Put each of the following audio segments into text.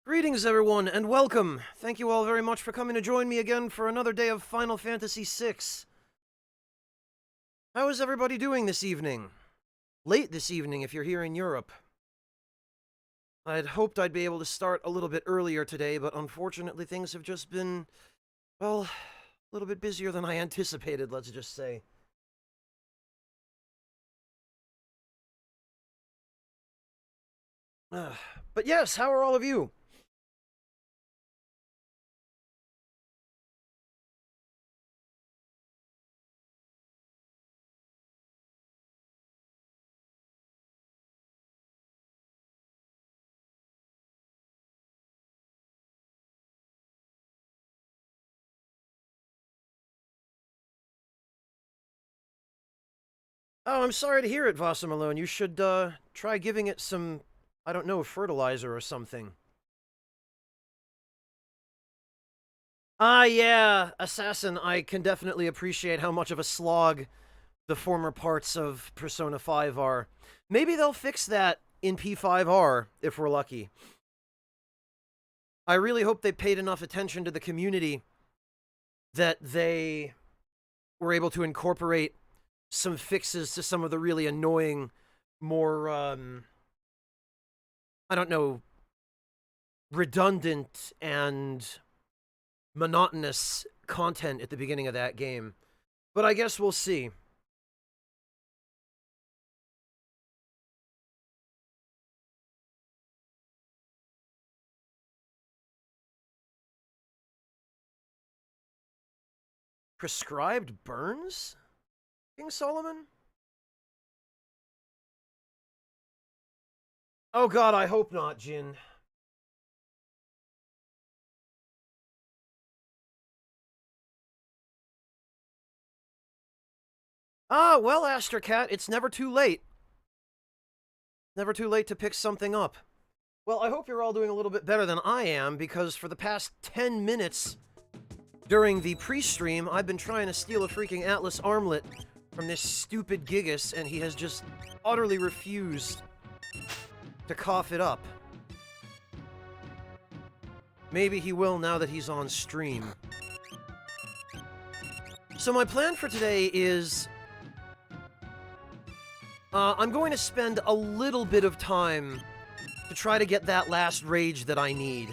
Greetings, everyone, and welcome. Thank you all very much for coming to join me again for another day of Final Fantasy VI. How is everybody doing this evening? Late this evening if you're here in Europe. I'd hoped I'd be able to start a little bit earlier today, but unfortunately things have just been, well, a little bit busier than I anticipated, let's just say. But yes, how are all of you? Oh, I'm sorry to hear it, Vasa Malone. You should, try giving it some, I don't know, fertilizer or something. Yeah, Assassin, I can definitely appreciate how much of a slog the former parts of Persona 5 are. Maybe they'll fix that in P5R, if we're lucky. I really hope they paid enough attention to the community that they were able to incorporate some fixes to some of the really annoying, more, I don't know, redundant and monotonous content at the beginning of that game. But I guess we'll see. Prescribed burns? King Solomon? Oh god, I hope not, Jin. Ah, well, Astracat, it's never too late. Never too late to pick something up. Well, I hope you're all doing a little bit better than I am, because for the past 10 minutes during the pre-stream, I've been trying to steal a freaking Atlas armlet from this stupid Gigas, and he has just utterly refused to cough it up. Maybe he will now that he's on stream. So my plan for today is I'm going to spend a little bit of time to try to get that last rage that I need.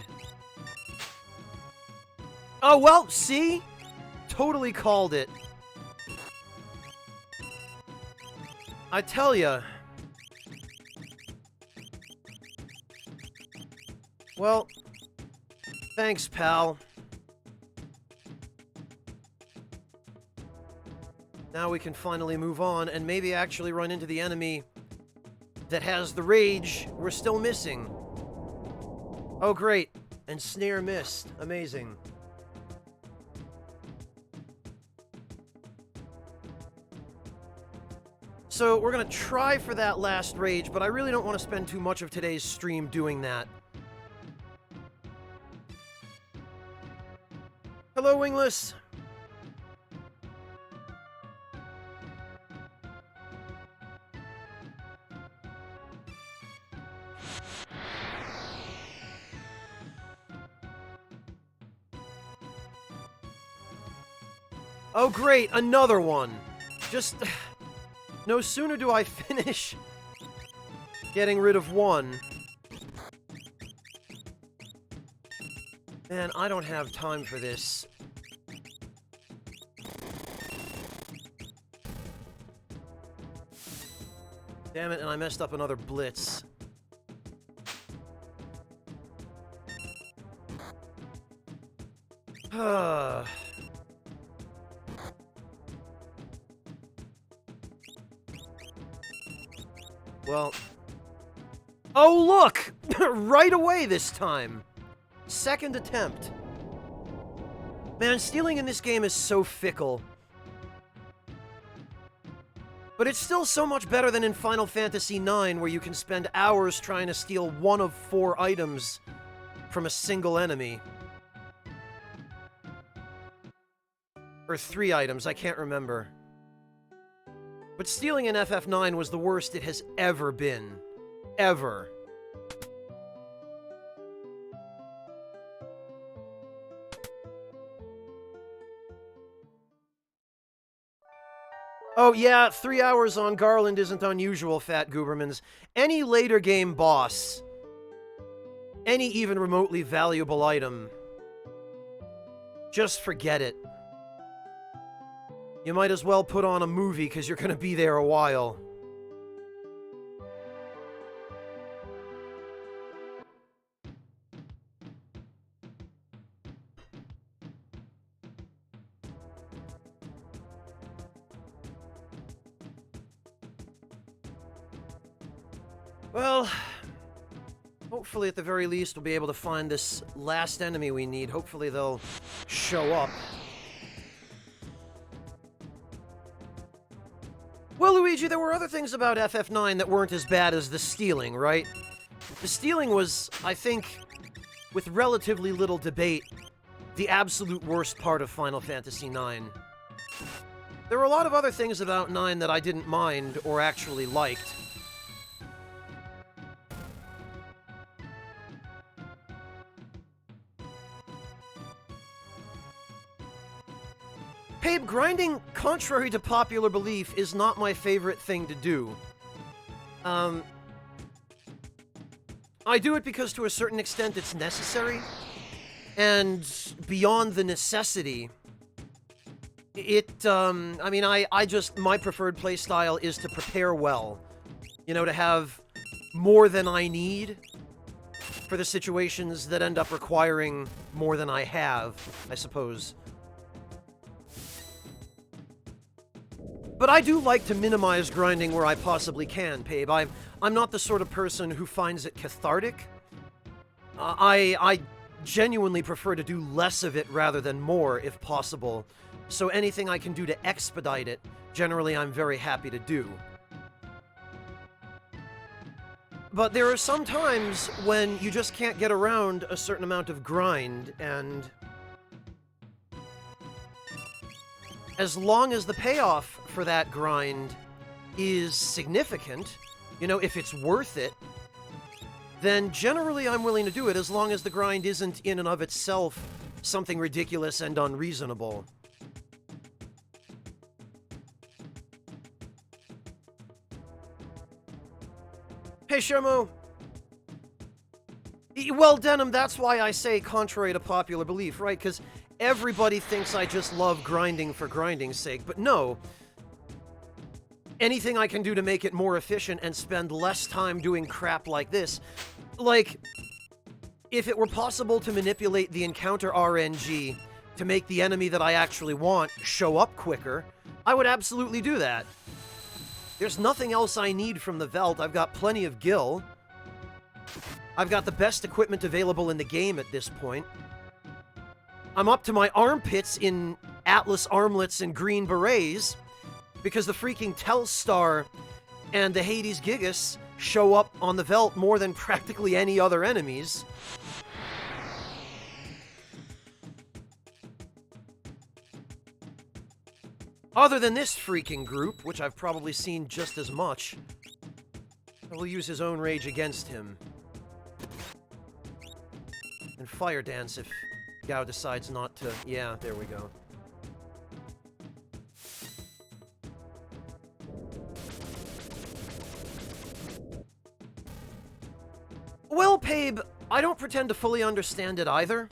Oh, well, see? Totally called it. I tell ya. Well, thanks, pal. Now we can finally move on and maybe actually run into the enemy that has the rage we're still missing. Oh, great. And Snare missed. Amazing. So we're gonna try for that last rage, but I really don't want to spend too much of today's stream doing that. Hello, Wingless. Oh, great, another one. Just... no sooner do I finish getting rid of one. Man, I don't have time for this. Damn it, and I messed up another blitz. Well... oh, look! Right away this time! Second attempt. Man, stealing in this game is so fickle. But it's still so much better than in Final Fantasy IX, where you can spend hours trying to steal one of 4 items from a single enemy. Or 3 items, I can't remember. But stealing in FF9 was the worst it has ever been. Ever. Oh, yeah, 3 hours on Garland isn't unusual, Fat Goobermans. Any later game boss, any even remotely valuable item, just forget it. You might as well put on a movie, because you're going to be there a while. Well, hopefully at the very least we'll be able to find this last enemy we need. Hopefully they'll show up. Well, Luigi, there were other things about FF9 that weren't as bad as the stealing, right? The stealing was, I think, with relatively little debate, the absolute worst part of Final Fantasy IX. There were a lot of other things about 9 that I didn't mind or actually liked. Pabe, grinding, contrary to popular belief, is not my favorite thing to do. I do it because to a certain extent it's necessary, and beyond the necessity, I mean, I just, my preferred playstyle is to prepare well. You know, to have more than I need for the situations that end up requiring more than I have, I suppose. But I do like to minimize grinding where I possibly can, Pabe. I'm not the sort of person who finds it cathartic. I genuinely prefer to do less of it rather than more, if possible. So anything I can do to expedite it, generally I'm very happy to do. But there are some times when you just can't get around a certain amount of grind, and as long as the payoff for that grind is significant, you know, if it's worth it, then generally I'm willing to do it as long as the grind isn't in and of itself something ridiculous and unreasonable. Hey, Shermo. Well, Denim, that's why I say contrary to popular belief, right? Because everybody thinks I just love grinding for grinding's sake, but no. Anything I can do to make it more efficient and spend less time doing crap like this. Like, if it were possible to manipulate the encounter RNG to make the enemy that I actually want show up quicker, I would absolutely do that. There's nothing else I need from the Veld. I've got plenty of gil. I've got the best equipment available in the game at this point. I'm up to my armpits in Atlas armlets and green berets because the freaking Telstar and the Hades Gigas show up on the Veld more than practically any other enemies. Other than this freaking group, which I've probably seen just as much, I will use his own rage against him. And Fire Dance if Gao decides not to... Yeah, there we go. Well, Pabe, I don't pretend to fully understand it either.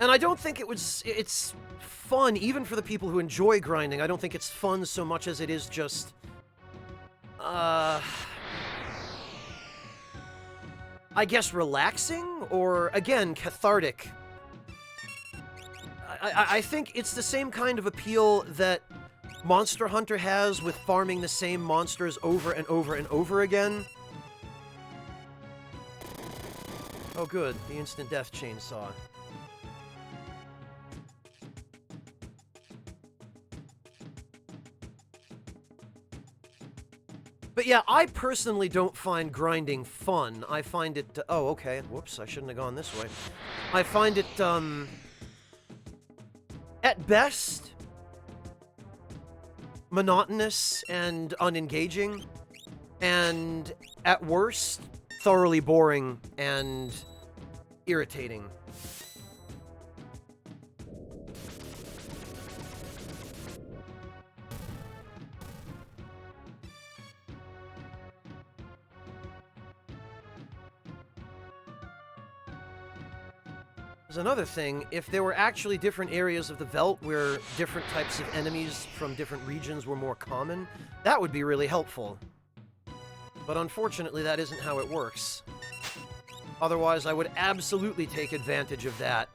And I don't think it's fun, even for the people who enjoy grinding. I don't think it's fun so much as it is just... I guess relaxing? Or, again, cathartic. I think it's the same kind of appeal that Monster Hunter has with farming the same monsters over and over and over again. Oh good, the instant death chainsaw. But yeah, I personally don't find grinding fun. I find it... oh, okay. Whoops, I shouldn't have gone this way. I find it, at best, monotonous and unengaging. And at worst, thoroughly boring and irritating. There's another thing, if there were actually different areas of the Veldt where different types of enemies from different regions were more common, that would be really helpful. But unfortunately, that isn't how it works. Otherwise, I would absolutely take advantage of that.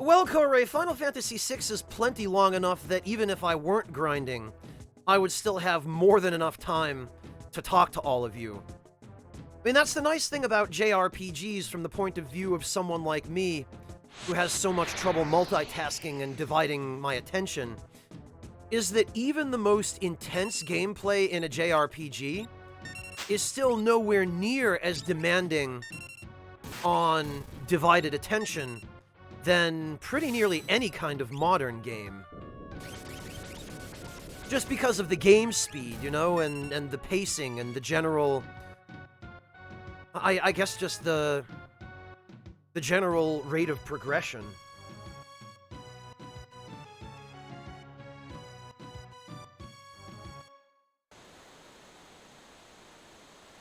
Well, Korei, Final Fantasy VI is plenty long enough that even if I weren't grinding, I would still have more than enough time to talk to all of you. I mean, that's the nice thing about JRPGs from the point of view of someone like me, who has so much trouble multitasking and dividing my attention, is that even the most intense gameplay in a JRPG is still nowhere near as demanding on divided attention than pretty nearly any kind of modern game. Just because of the game speed, you know, and the pacing and the general... I guess just the general rate of progression.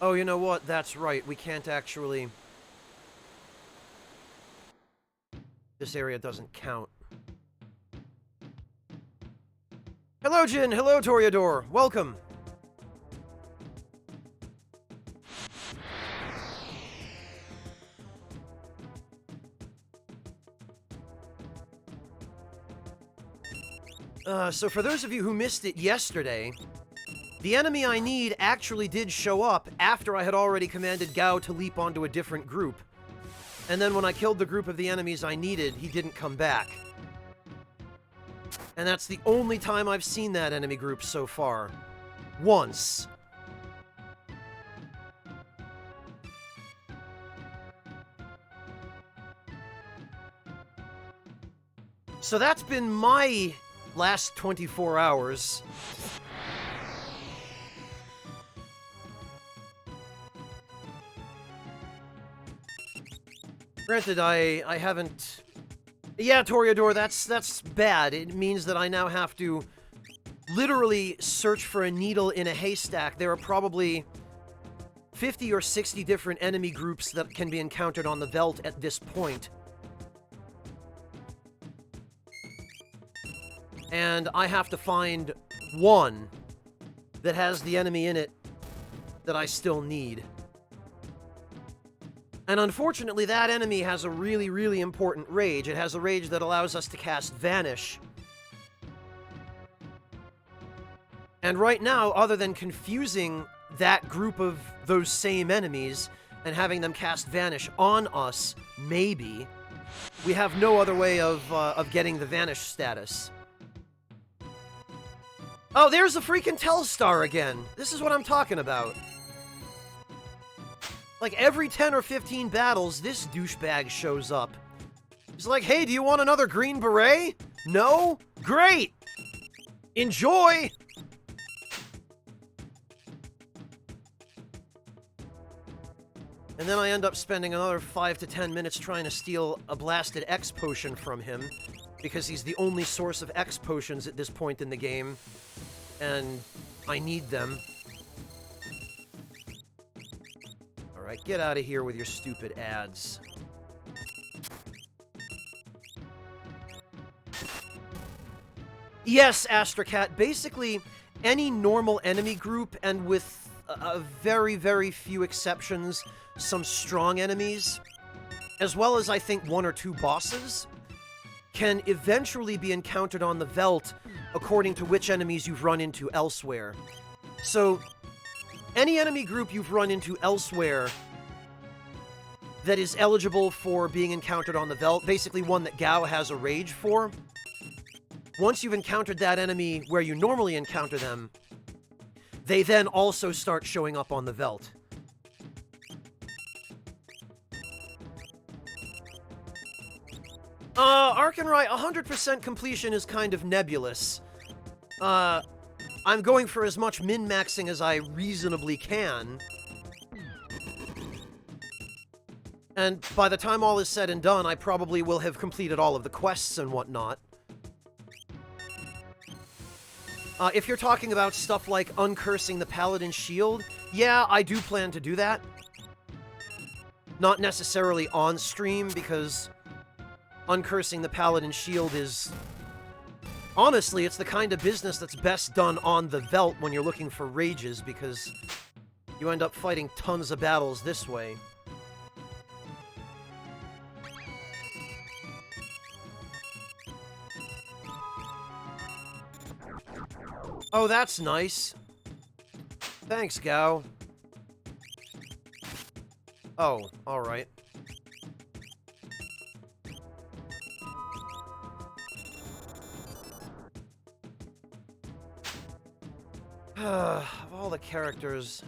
Oh, you know what? That's right. We can't actually... This area doesn't count. Hello, Jin! Hello, Toreador! Welcome! So for those of you who missed it yesterday, the enemy I need actually did show up after I had already commanded Gao to leap onto a different group. And then when I killed the group of the enemies I needed, he didn't come back. And that's the only time I've seen that enemy group so far. Once. So that's been my last 24 hours. Granted, I haven't... Yeah, Toreador, that's bad. It means that I now have to literally search for a needle in a haystack. There are probably 50 or 60 different enemy groups that can be encountered on the Veldt at this point. And I have to find one that has the enemy in it that I still need. And unfortunately, that enemy has a really, really important rage. It has a rage that allows us to cast Vanish. And right now, other than confusing that group of those same enemies and having them cast Vanish on us, maybe, we have no other way of getting the Vanish status. Oh, there's the freaking Telstar again! This is what I'm talking about. Like, every 10 or 15 battles, this douchebag shows up. He's like, hey, do you want another green beret? No? Great! Enjoy! And then I end up spending another 5 to 10 minutes trying to steal a blasted X potion from him, because he's the only source of X potions at this point in the game, and I need them. Alright, get out of here with your stupid ads. Yes, Astracat, basically any normal enemy group, and with a very, very few exceptions, some strong enemies, as well as I think 1 or 2 bosses, can eventually be encountered on the Veldt according to which enemies you've run into elsewhere. So, any enemy group you've run into elsewhere that is eligible for being encountered on the Veldt, basically one that Gao has a rage for, once you've encountered that enemy where you normally encounter them, they then also start showing up on the Veldt. Arkenrai, 100% completion is kind of nebulous. I'm going for as much min-maxing as I reasonably can. And by the time all is said and done, I probably will have completed all of the quests and whatnot. If you're talking about stuff like uncursing the Paladin shield, yeah, I do plan to do that. Not necessarily on stream, because uncursing the Paladin shield is... Honestly, it's the kind of business that's best done on the Veldt when you're looking for rages, because you end up fighting tons of battles this way. Oh, that's nice. Thanks, Gao. Oh, alright. Of all the characters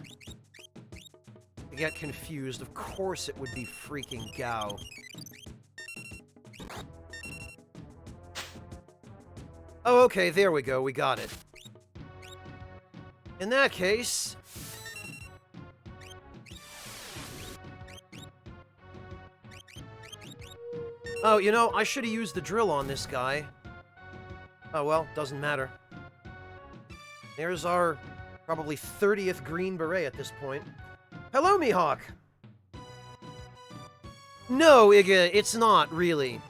to get confused, of course it would be freaking Gao. Oh, okay, there we go, we got it. In that case... Oh, you know, I should have used the drill on this guy. Oh well, doesn't matter. There's our probably 30th Green Beret at this point. Hello, Mihawk! No, Iga, it's not, really.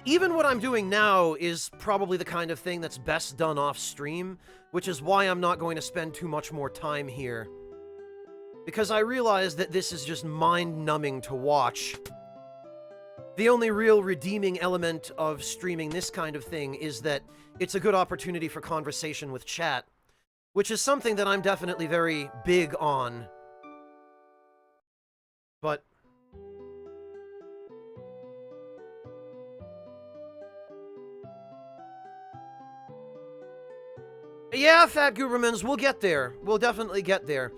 Even what I'm doing now is probably the kind of thing that's best done off-stream, which is why I'm not going to spend too much more time here. Because I realize that this is just mind-numbing to watch. The only real redeeming element of streaming this kind of thing is that it's a good opportunity for conversation with chat, which is something that I'm definitely very big on. But... yeah, Fat Goobermans, we'll get there. We'll definitely get there.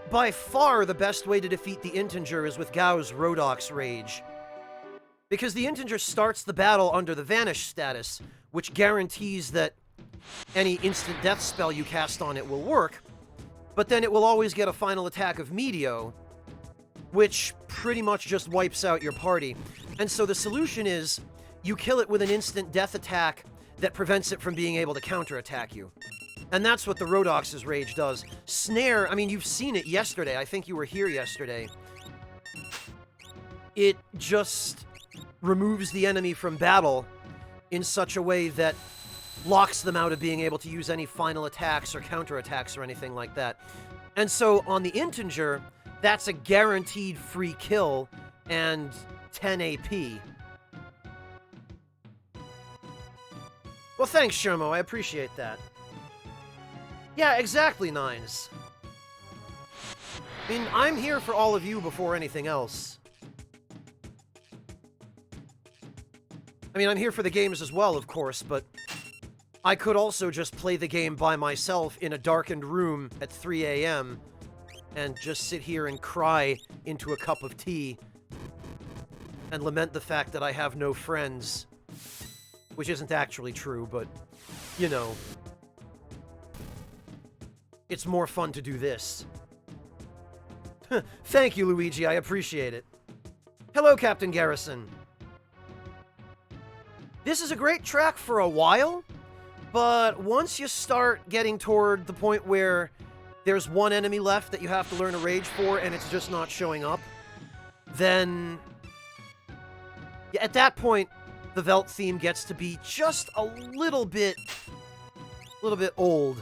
By far, the best way to defeat the Integer is with Gao's Rhodox Rage. Because the Integer starts the battle under the Vanish status, which guarantees that any instant death spell you cast on it will work, but then it will always get a final attack of Meteor, which pretty much just wipes out your party. And so the solution is, you kill it with an instant death attack that prevents it from being able to counterattack you. And that's what the Rhodox's Rage does. Snare, I mean, you've seen it yesterday. I think you were here yesterday. It just removes the enemy from battle in such a way that locks them out of being able to use any final attacks or counterattacks or anything like that. And so on the Integer, that's a guaranteed free kill and 10 AP. Well, thanks, Shermo. I appreciate that. Yeah, exactly, Nines. I mean, I'm here for all of you before anything else. I mean, I'm here for the games as well, of course, but I could also just play the game by myself in a darkened room at 3 a.m. and just sit here and cry into a cup of tea and lament the fact that I have no friends. Which isn't actually true, but, you know, it's more fun to do this. Thank you, Luigi, I appreciate it. Hello, Captain Garrison. This is a great track for a while, but once you start getting toward the point where there's one enemy left that you have to learn a rage for and it's just not showing up, then yeah, at that point, the Veldt theme gets to be just a little bit old.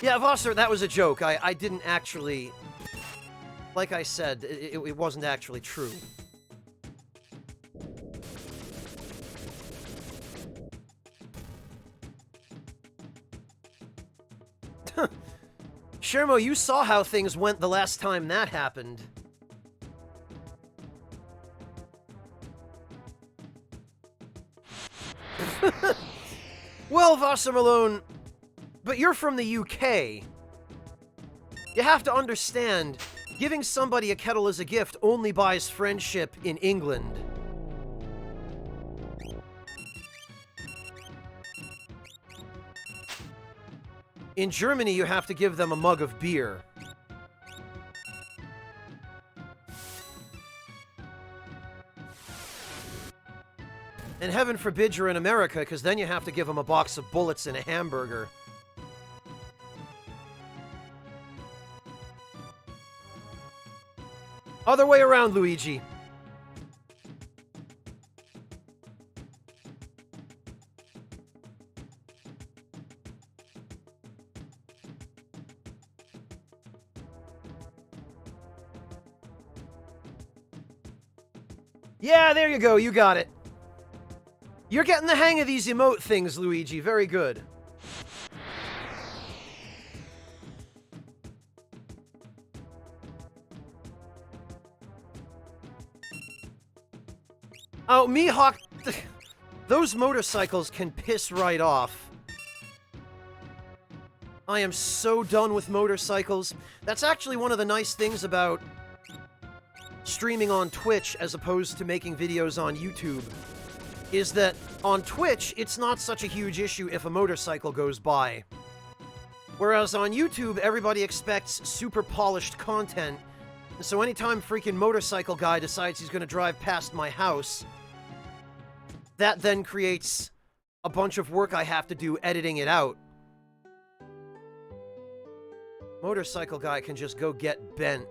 Yeah, Vosser, that was a joke. I didn't actually... Like I said, it wasn't actually true. Shermo, you saw how things went the last time that happened. Well, Vosser Malone, but you're from the UK. You have to understand, giving somebody a kettle as a gift only buys friendship in England. In Germany, you have to give them a mug of beer. And heaven forbid you're in America, because then you have to give them a box of bullets and a hamburger. Other way around, Luigi. Yeah, there you go, you got it. You're getting the hang of these emote things, Luigi. Very good. Oh, Mihawk... Those motorcycles can piss right off. I am so done with motorcycles. That's actually one of the nice things about streaming on Twitch as opposed to making videos on YouTube, is that on Twitch, it's not such a huge issue if a motorcycle goes by. Whereas on YouTube, everybody expects super polished content, so anytime freaking motorcycle guy decides he's gonna drive past my house, that then creates a bunch of work I have to do editing it out. Motorcycle guy can just go get bent.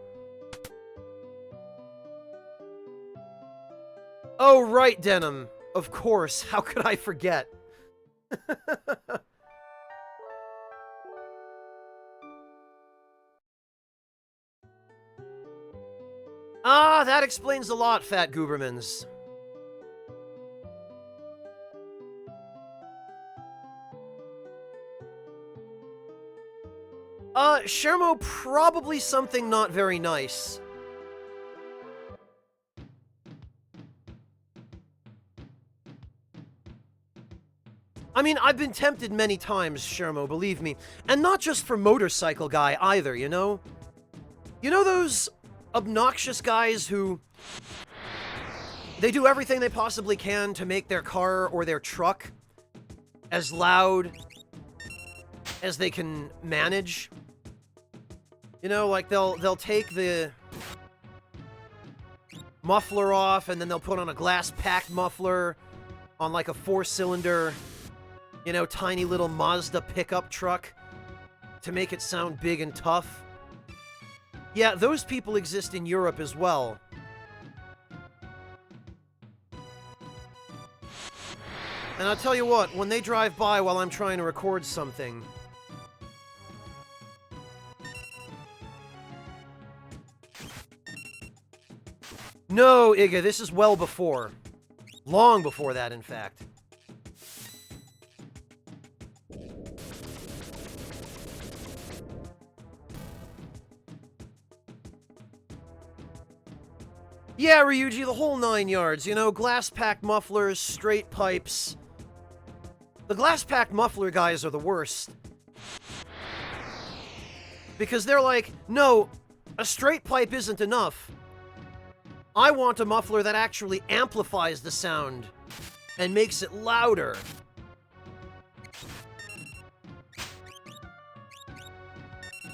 Oh, right, Denim. Of course. How could I forget? Ah, that explains a lot, Fat Goobermans. Shermo, probably something not very nice. I mean, I've been tempted many times, Shermo, believe me. And not just for Motorcycle Guy either, you know? You know those obnoxious guys who... they do everything they possibly can to make their car or their truck as loud as they can manage? You know, like they'll take the muffler off and then they'll put on a glass-packed muffler on like a 4-cylinder, you know, tiny little Mazda pickup truck to make it sound big and tough. Yeah, those people exist in Europe as well. And I'll tell you what, when they drive by while I'm trying to record something... No, Iga, this is well before. Long before that, in fact. Yeah, Ryuji, the whole 9 yards, you know, glass-packed mufflers, straight pipes. The glass-packed muffler guys are the worst. Because they're like, no, a straight pipe isn't enough. I want a muffler that actually amplifies the sound and makes it louder.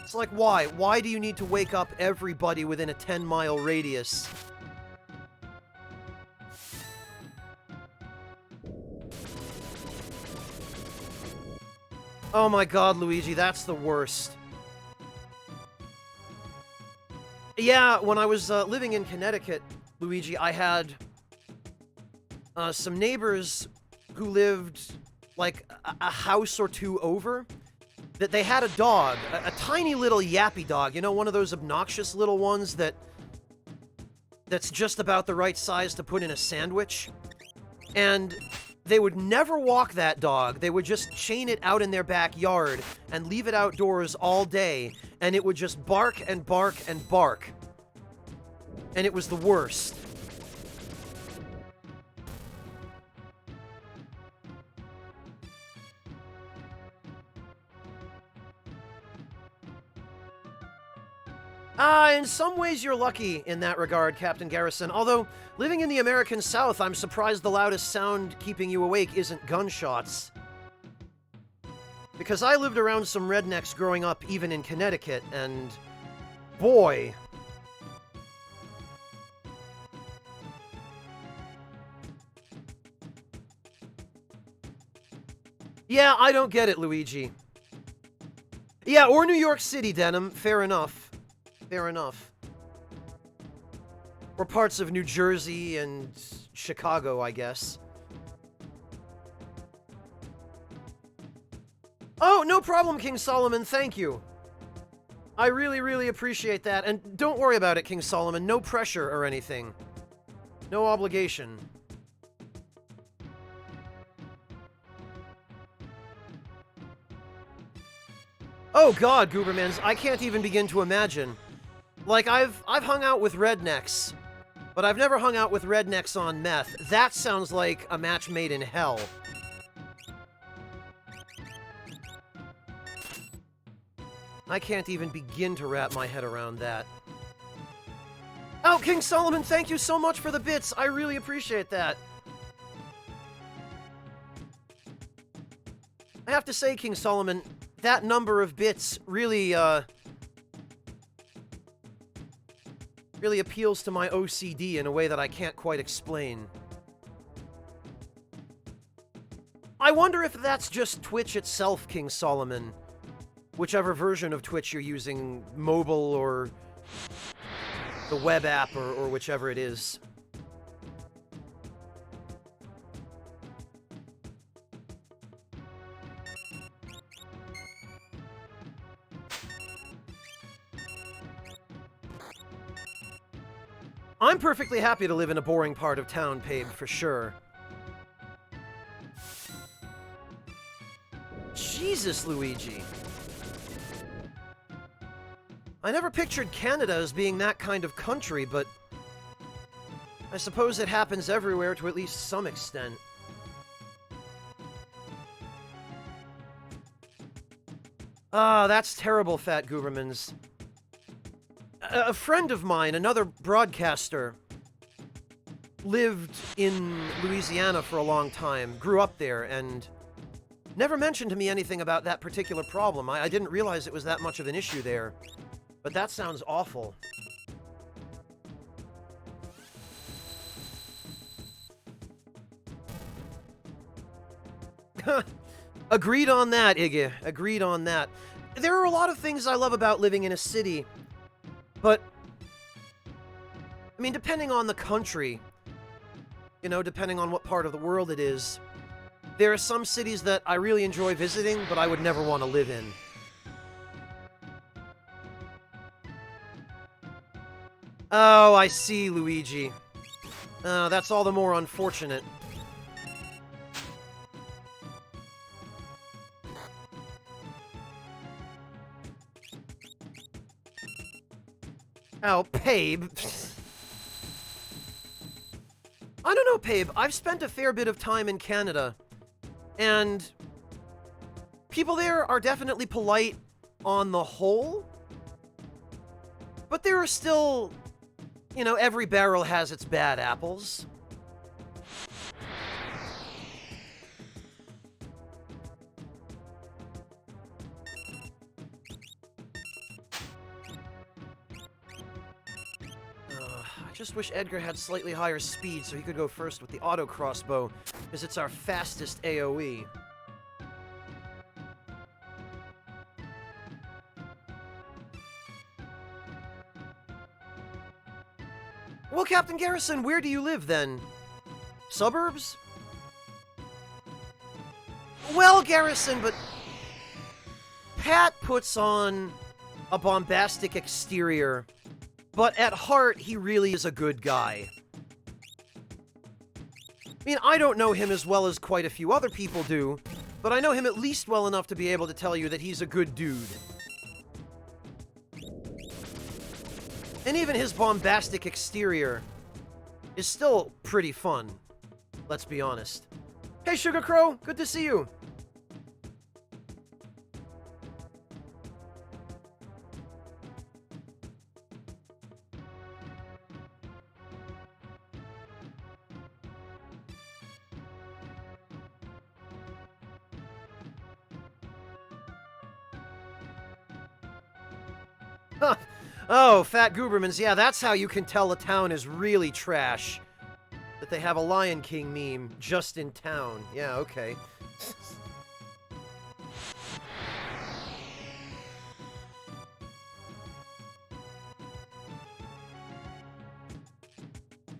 It's like, why? Why do you need to wake up everybody within a 10-mile radius? Oh my god, Luigi, that's the worst. Yeah, when I was living in Connecticut, Luigi, I had some neighbors who lived, like, a house or two over, that they had a dog, a tiny little yappy dog, you know, one of those obnoxious little ones that's just about the right size to put in a sandwich. And they would never walk that dog. They would just chain it out in their backyard and leave it outdoors all day, and it would just bark and bark and bark. And it was the worst. In some ways you're lucky in that regard, Captain Garrison. Although, living in the American South, I'm surprised the loudest sound keeping you awake isn't gunshots. Because I lived around some rednecks growing up, even in Connecticut, and... boy... Yeah, I don't get it, Luigi. Yeah, or New York City, Denim. Fair enough. Fair enough. Or parts of New Jersey and Chicago, I guess. Oh, no problem, King Solomon. Thank you. I really, really appreciate that. And don't worry about it, King Solomon. No pressure or anything. No obligation. Oh god, Goobermans, I can't even begin to imagine. Like, I've hung out with rednecks, but I've never hung out with rednecks on meth. That sounds like a match made in hell. I can't even begin to wrap my head around that. Oh, King Solomon, thank you so much for the bits. I really appreciate that. I have to say, King Solomon, that number of bits really, really appeals to my OCD in a way that I can't quite explain. I wonder if that's just Twitch itself, King Solomon. Whichever version of Twitch you're using, mobile or the web app or whichever it is. I'm perfectly happy to live in a boring part of town, Pabe, for sure. Jesus, Luigi. I never pictured Canada as being that kind of country, but I suppose it happens everywhere to at least some extent. Ah, that's terrible, Fat Goobermans. A friend of mine, another broadcaster, lived in Louisiana for a long time, grew up there, and never mentioned to me anything about that particular problem. I didn't realize it was that much of an issue there. But that sounds awful. Agreed on that, Iggy. Agreed on that. There are a lot of things I love about living in a city, but I mean, depending on the country, you know, depending on what part of the world it is, there are some cities that I really enjoy visiting, but I would never want to live in. Oh, I see, Luigi. That's all the more unfortunate. Oh, Pabe. I don't know, Pabe. I've spent a fair bit of time in Canada, and people there are definitely polite on the whole, but there are still, you know, every barrel has its bad apples. I just wish Edgar had slightly higher speed so he could go first with the auto crossbow, because it's our fastest AoE. Well, Captain Garrison, where do you live, then? Suburbs? Well, Garrison, but Pat puts on a bombastic exterior, but at heart, he really is a good guy. I mean, I don't know him as well as quite a few other people do, but I know him at least well enough to be able to tell you that he's a good dude. And even his bombastic exterior is still pretty fun, let's be honest. Hey, Sugar Crow, good to see you. Oh, Fat Goobermans, yeah, that's how you can tell a town is really trash. That they have a Lion King meme just in town. Yeah, okay.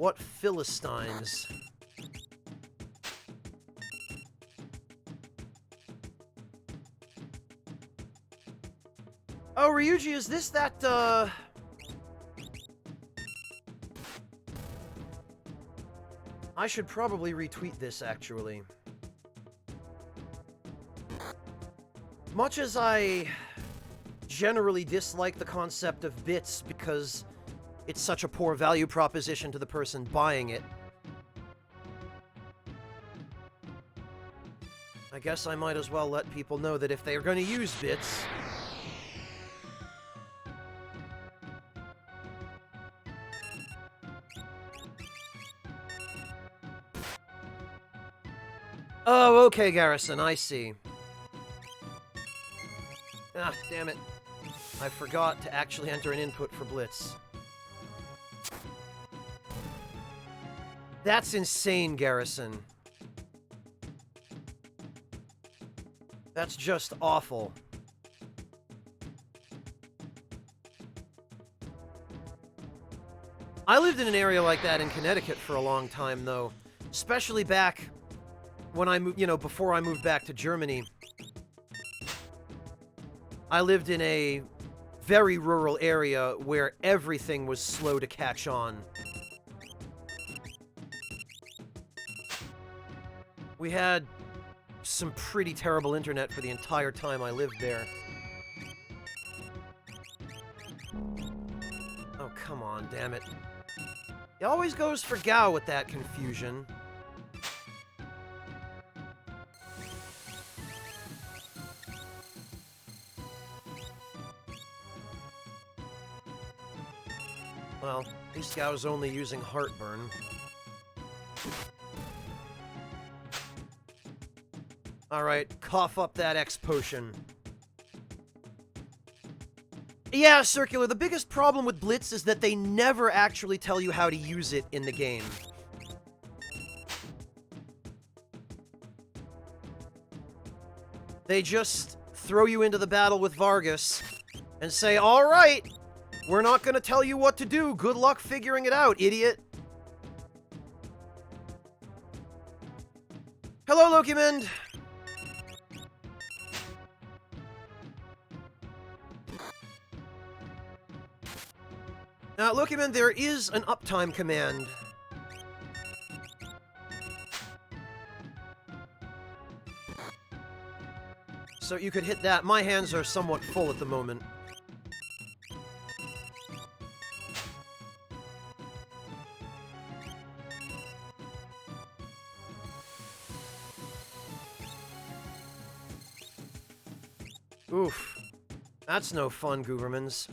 What Philistines? Oh, Ryuji, is this that, I should probably retweet this, actually. Much as I generally dislike the concept of bits because it's such a poor value proposition to the person buying it, I guess I might as well let people know that if they are going to use bits, oh, okay, Garrison, I see. Ah, damn it. I forgot to actually enter an input for Blitz. That's insane, Garrison. That's just awful. I lived in an area like that in Connecticut for a long time, though. Especially back when I moved, before I moved back to Germany. I lived in a very rural area where everything was slow to catch on. We had some pretty terrible internet for the entire time I lived there. Oh, come on, damn it. He always goes for Gao with that confusion. Well, at least Gao's only using Heartburn. Alright, cough up that X potion. Yeah, Circular, the biggest problem with Blitz is that they never actually tell you how to use it in the game. They just throw you into the battle with Vargas and say, alright, we're not gonna tell you what to do. Good luck figuring it out, idiot. Hello, Lokimend. Now, Lokimend, there is an uptime command. So you could hit that. My hands are somewhat full at the moment. Oof. That's no fun, Goobermans.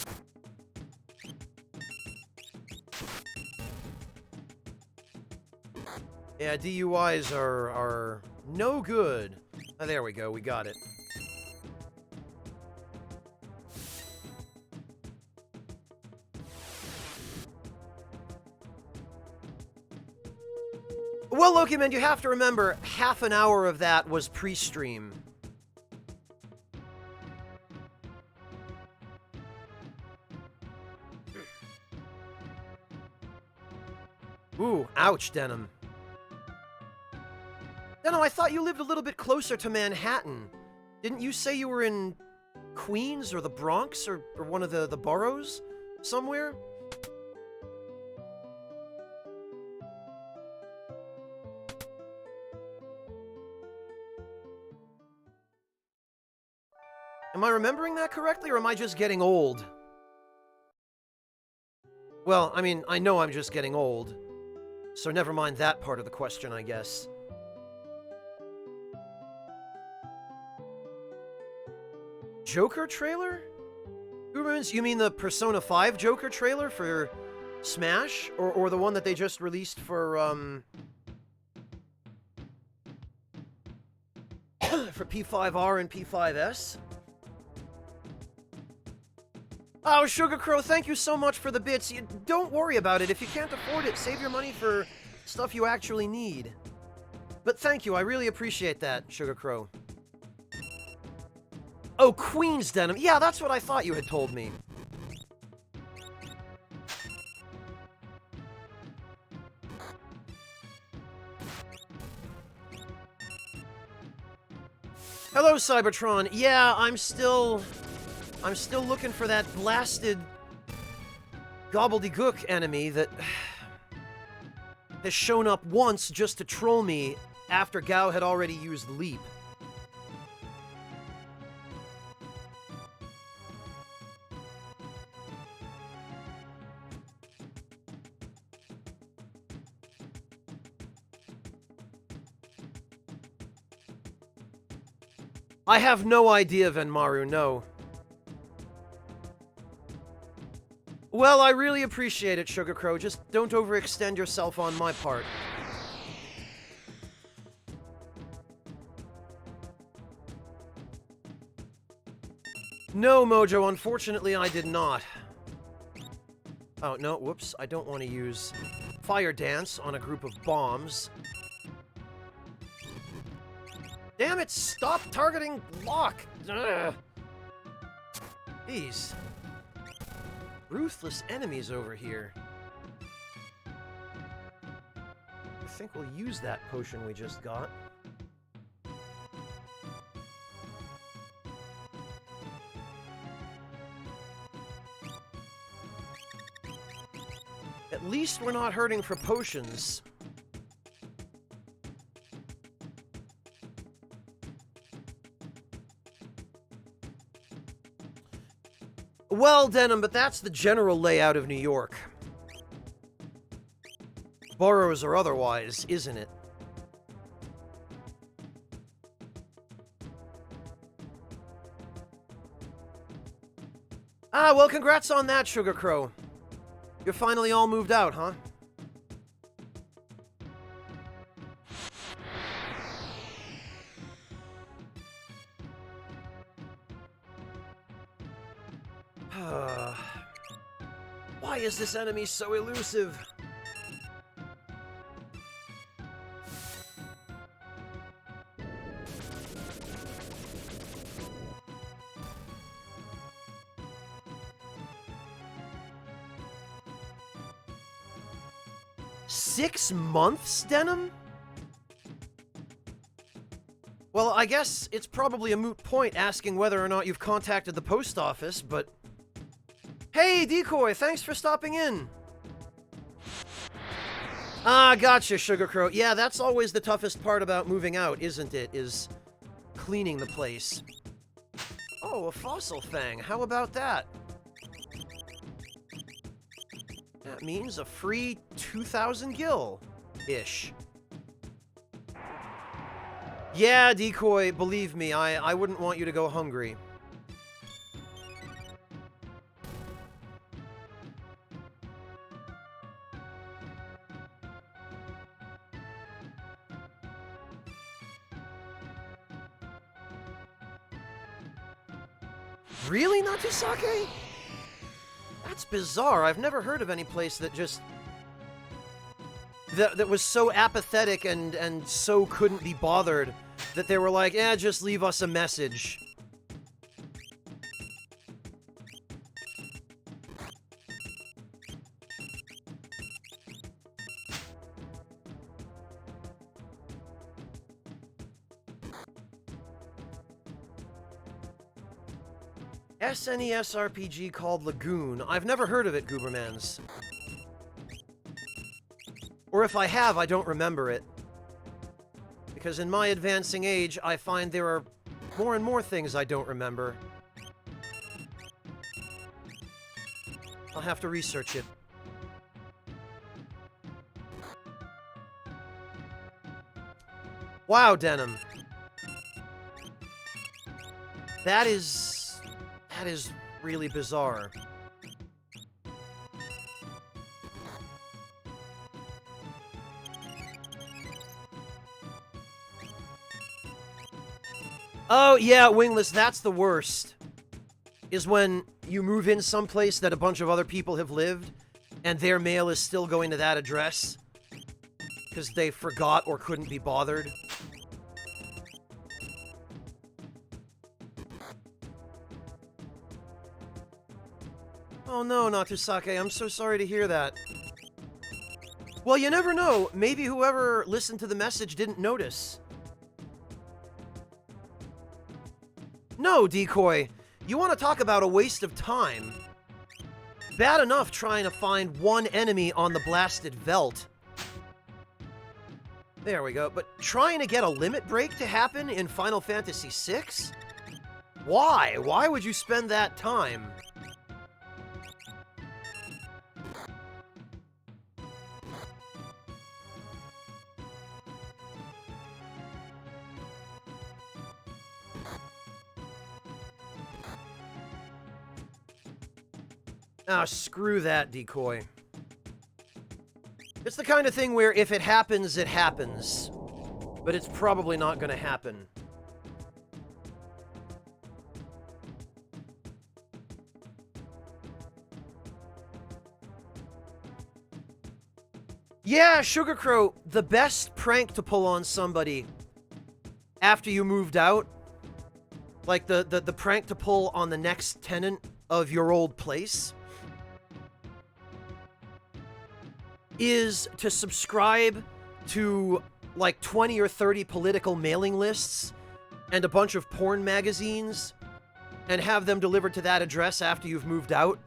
Yeah, DUIs are no good. Oh, there we go, we got it. Well, Lokiman, you have to remember, half an hour of that was pre-stream. Ooh, ouch, Denim. Denim, I thought you lived a little bit closer to Manhattan. Didn't you say you were in Queens or the Bronx or one of the boroughs somewhere? Am I remembering that correctly, or am I just getting old? Well, I mean, I know I'm just getting old. So never mind that part of the question, I guess. Joker trailer? You mean the Persona 5 Joker trailer for Smash? Or the one that they just released for, for P5R and P5S? Oh, Sugar Crow, thank you so much for the bits. Don't worry about it. If you can't afford it, save your money for stuff you actually need. But thank you, I really appreciate that, Sugar Crow. Oh, Queen's Denim. Yeah, that's what I thought you had told me. Hello, Cybertron. Yeah, I'm still looking for that blasted gobbledygook enemy that has shown up once just to troll me after Gao had already used Leap. I have no idea, Venmaru, no. Well, I really appreciate it, Sugar Crow. Just don't overextend yourself on my part. No, Mojo, unfortunately I did not. Oh, no, whoops. I don't want to use Fire Dance on a group of bombs. Damn it, stop targeting Locke! Ugh. These ruthless enemies over here. I think we'll use that potion we just got. At least we're not hurting for potions. Well, Denim, but that's the general layout of New York. Boroughs or otherwise, isn't it? Ah, well, congrats on that, Sugar Crow. You're finally all moved out, huh? Why is this enemy so elusive? Six months, Denim? Well, I guess it's probably a moot point asking whether or not you've contacted the post office, but... Hey, Decoy, thanks for stopping in! Ah, gotcha, Sugar Crow. Yeah, that's always the toughest part about moving out, isn't it? Is cleaning the place. Oh, a fossil fang. How about that? That means a free 2,000 gil-ish. Yeah, Decoy, believe me, I wouldn't want you to go hungry. Really, Natusake? That's bizarre. I've never heard of any place that just... That was so apathetic and so couldn't be bothered that they were like, eh, just leave us a message. SNES RPG called Lagoon. I've never heard of it, Goobermans. Or if I have, I don't remember it. Because in my advancing age, I find there are more and more things I don't remember. I'll have to research it. Wow, Denim. That is really bizarre. Oh, yeah, Wingless, that's the worst. Is when you move in someplace that a bunch of other people have lived, and their mail is still going to that address, because they forgot or couldn't be bothered. Oh no, Natusake, I'm so sorry to hear that. Well, you never know. Maybe whoever listened to the message didn't notice. No, Decoy. You want to talk about a waste of time? Bad enough trying to find one enemy on the blasted Veldt. There we go. But trying to get a limit break to happen in Final Fantasy VI? Why? Why would you spend that time? Ah, screw that, Decoy. It's the kind of thing where if it happens, it happens. But it's probably not going to happen. Yeah, Sugar Crow, the best prank to pull on somebody after you moved out, like the prank to pull on the next tenant of your old place, is to subscribe to like 20 or 30 political mailing lists and a bunch of porn magazines and have them delivered to that address after you've moved out.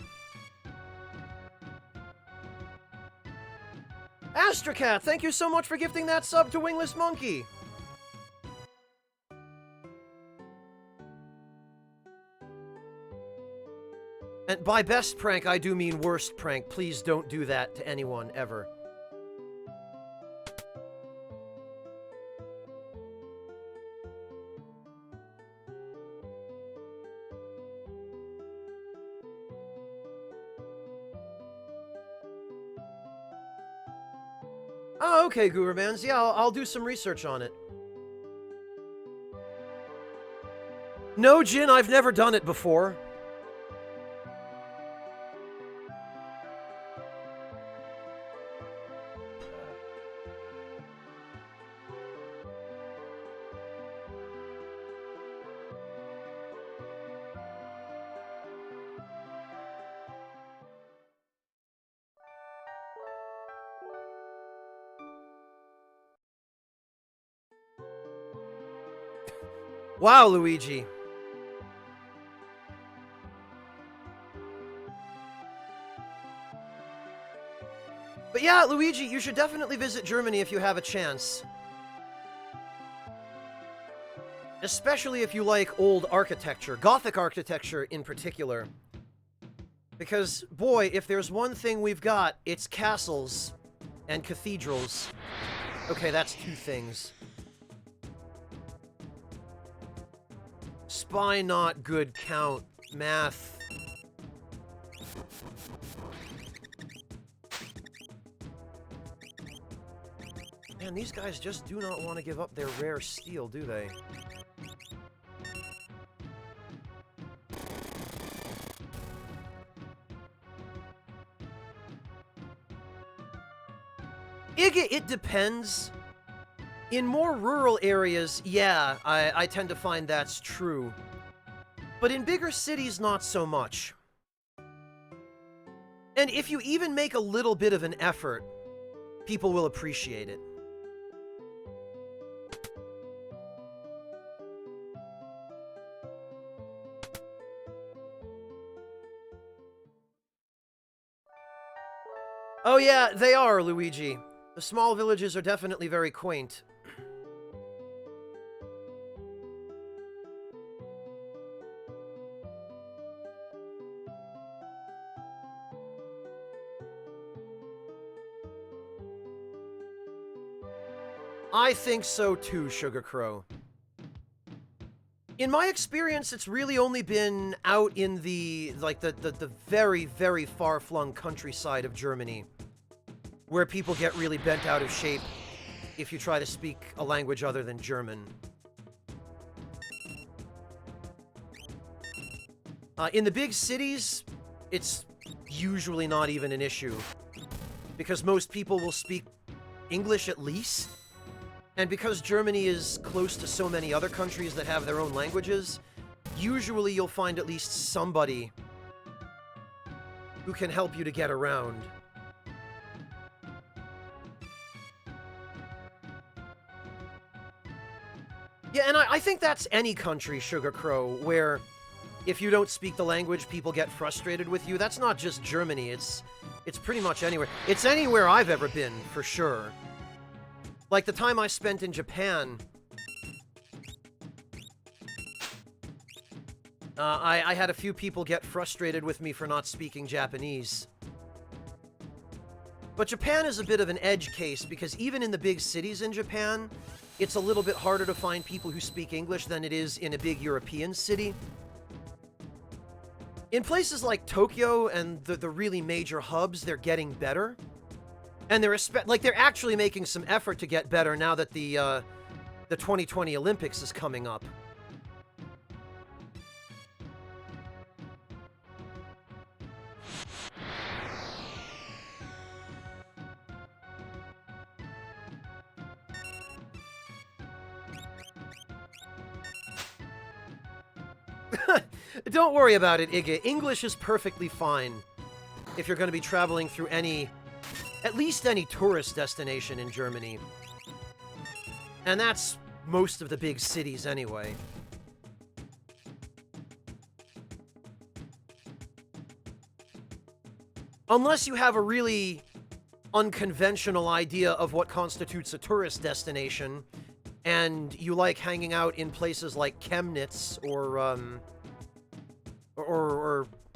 Astracat, thank you so much for gifting that sub to Wingless Monkey. And by best prank, I do mean worst prank. Please don't do that to anyone, ever. Oh, okay, Gurumans. Yeah, I'll do some research on it. No, Jin, I've never done it before. Wow, Luigi. But yeah, Luigi, you should definitely visit Germany if you have a chance. Especially if you like old architecture, Gothic architecture in particular. Because, boy, if there's one thing we've got, it's castles and cathedrals. Okay, that's two things. Spy not good count. Math. Man, these guys just do not want to give up their rare steel, do they? It depends. In more rural areas, yeah, I tend to find that's true. But in bigger cities, not so much. And if you even make a little bit of an effort, people will appreciate it. Oh yeah, they are, Luigi. The small villages are definitely very quaint. I think so too, Sugar Crow. In my experience, it's really only been out in the very, very far-flung countryside of Germany where people get really bent out of shape if you try to speak a language other than German. In the big cities, it's usually not even an issue because most people will speak English at least. And because Germany is close to so many other countries that have their own languages, usually you'll find at least somebody who can help you to get around. Yeah, and I think that's any country, Sugar Crow, where if you don't speak the language, people get frustrated with you. That's not just Germany, it's pretty much anywhere. It's anywhere I've ever been, for sure. Like the time I spent in Japan, I had a few people get frustrated with me for not speaking Japanese. But Japan is a bit of an edge case, because even in the big cities in Japan, it's a little bit harder to find people who speak English than it is in a big European city. In places like Tokyo and the really major hubs, they're getting better. And they're actually making some effort to get better now that the 2020 Olympics is coming up. Don't worry about it, Iggy. English is perfectly fine if you're going to be traveling through at least any tourist destination in Germany. And that's most of the big cities anyway. Unless you have a really unconventional idea of what constitutes a tourist destination, and you like hanging out in places like Chemnitz or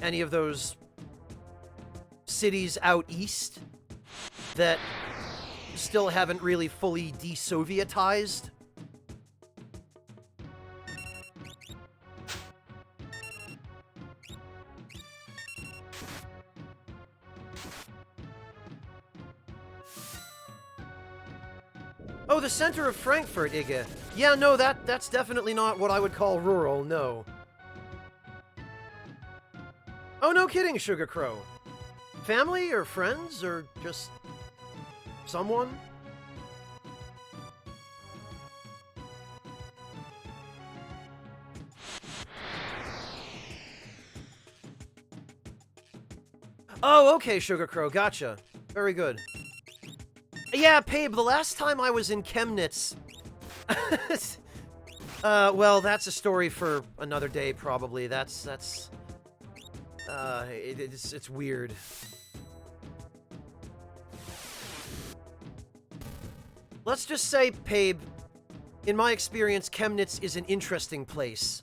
any of those cities out east that still haven't really fully de-Sovietized. Oh, the center of Frankfurt, Igge. Yeah, no, that's definitely not what I would call rural, no. Oh, no kidding, Sugar Crow. Family or friends or just someone? Oh, okay, Sugar Crow, gotcha. Very good. Yeah, Pabe, the last time I was in Chemnitz... well, that's a story for another day, probably. It's weird. Let's just say, Pabe, in my experience, Chemnitz is an interesting place.